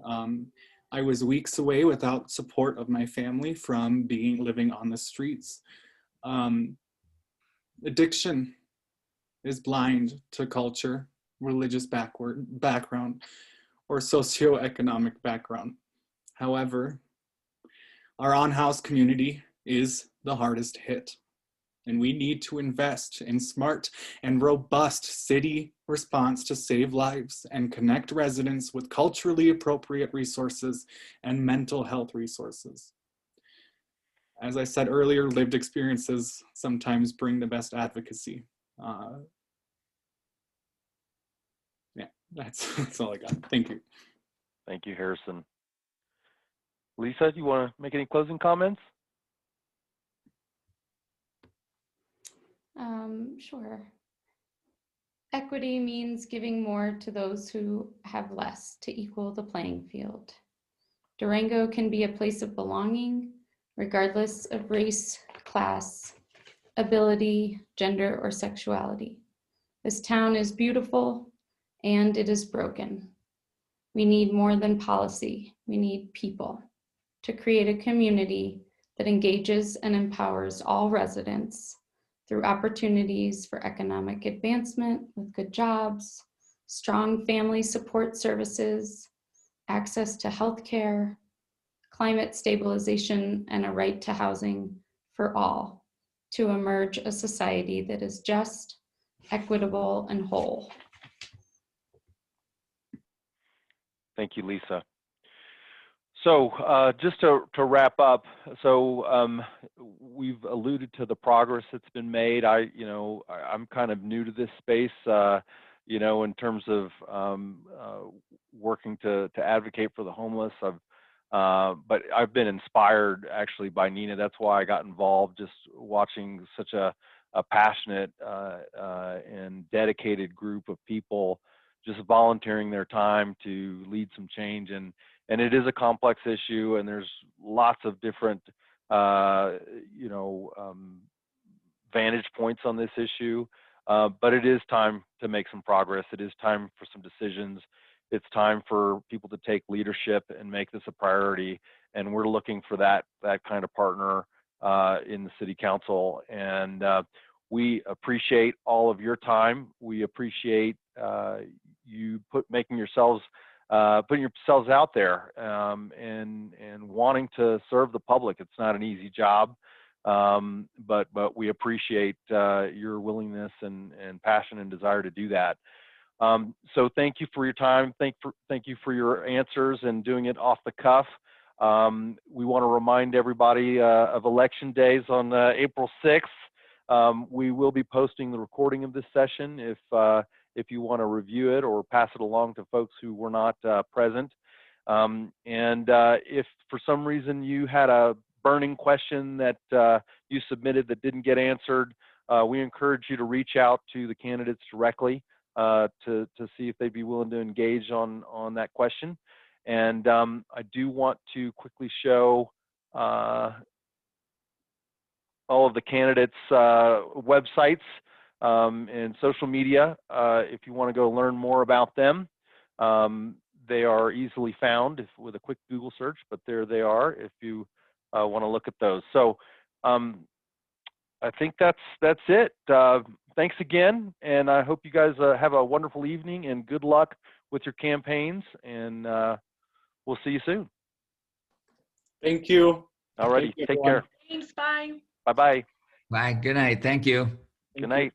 I was weeks away without support of my family from living on the streets. Addiction is blind to culture, religious background, or socioeconomic background. However, our on-house community is the hardest hit, and we need to invest in smart and robust city response to save lives and connect residents with culturally appropriate resources and mental health resources. As I said earlier, lived experiences sometimes bring the best advocacy. Yeah, that's all I got. Thank you. Thank you, Harrison. Lisa, do you want to make any closing comments? Sure. Equity means giving more to those who have less to equal the playing field. Durango can be a place of belonging, regardless of race, class, ability, gender, or sexuality. This town is beautiful and it is broken. We need more than policy. We need people to create a community that engages and empowers all residents through opportunities for economic advancement with good jobs, strong family support services, access to healthcare, climate stabilization, and a right to housing for all to emerge a society that is just, equitable, and whole. Thank you, Lisa. So just to wrap up, so we've alluded to the progress that's been made. I'm kind of new to this space, in terms of working to advocate for the homeless. But I've been inspired actually by Nina. That's why I got involved, just watching such a passionate and dedicated group of people just volunteering their time to lead some change. And it is a complex issue, and there's lots of different, vantage points on this issue. But it is time to make some progress. It is time for some decisions. It's time for people to take leadership and make this a priority. And we're looking for that kind of partner in the city council. And we appreciate all of your time. We appreciate you putting yourselves out there and wanting to serve the public. It's not an easy job, but we appreciate your willingness and passion and desire to do that. So thank you for your time. Thank you for your answers and doing it off the cuff. We want to remind everybody of Election Days on April 6th. We will be posting the recording of this session if you want to review it or pass it along to folks who were not present. And if for some reason you had a burning question that you submitted that didn't get answered, we encourage you to reach out to the candidates directly to see if they'd be willing to engage on that question. And I do want to quickly show all of the candidates' websites and social media. If you want to go learn more about them, they are easily found with a quick Google search, but there they are. If you want to look at those. So I think that's it. Thanks again, and I hope you guys have a wonderful evening and good luck with your campaigns, and we'll see you soon. Thank you. All righty, Thank you, take everyone. care. Thanks, bye. Bye-bye. Bye. Good night. Thank you. Good night.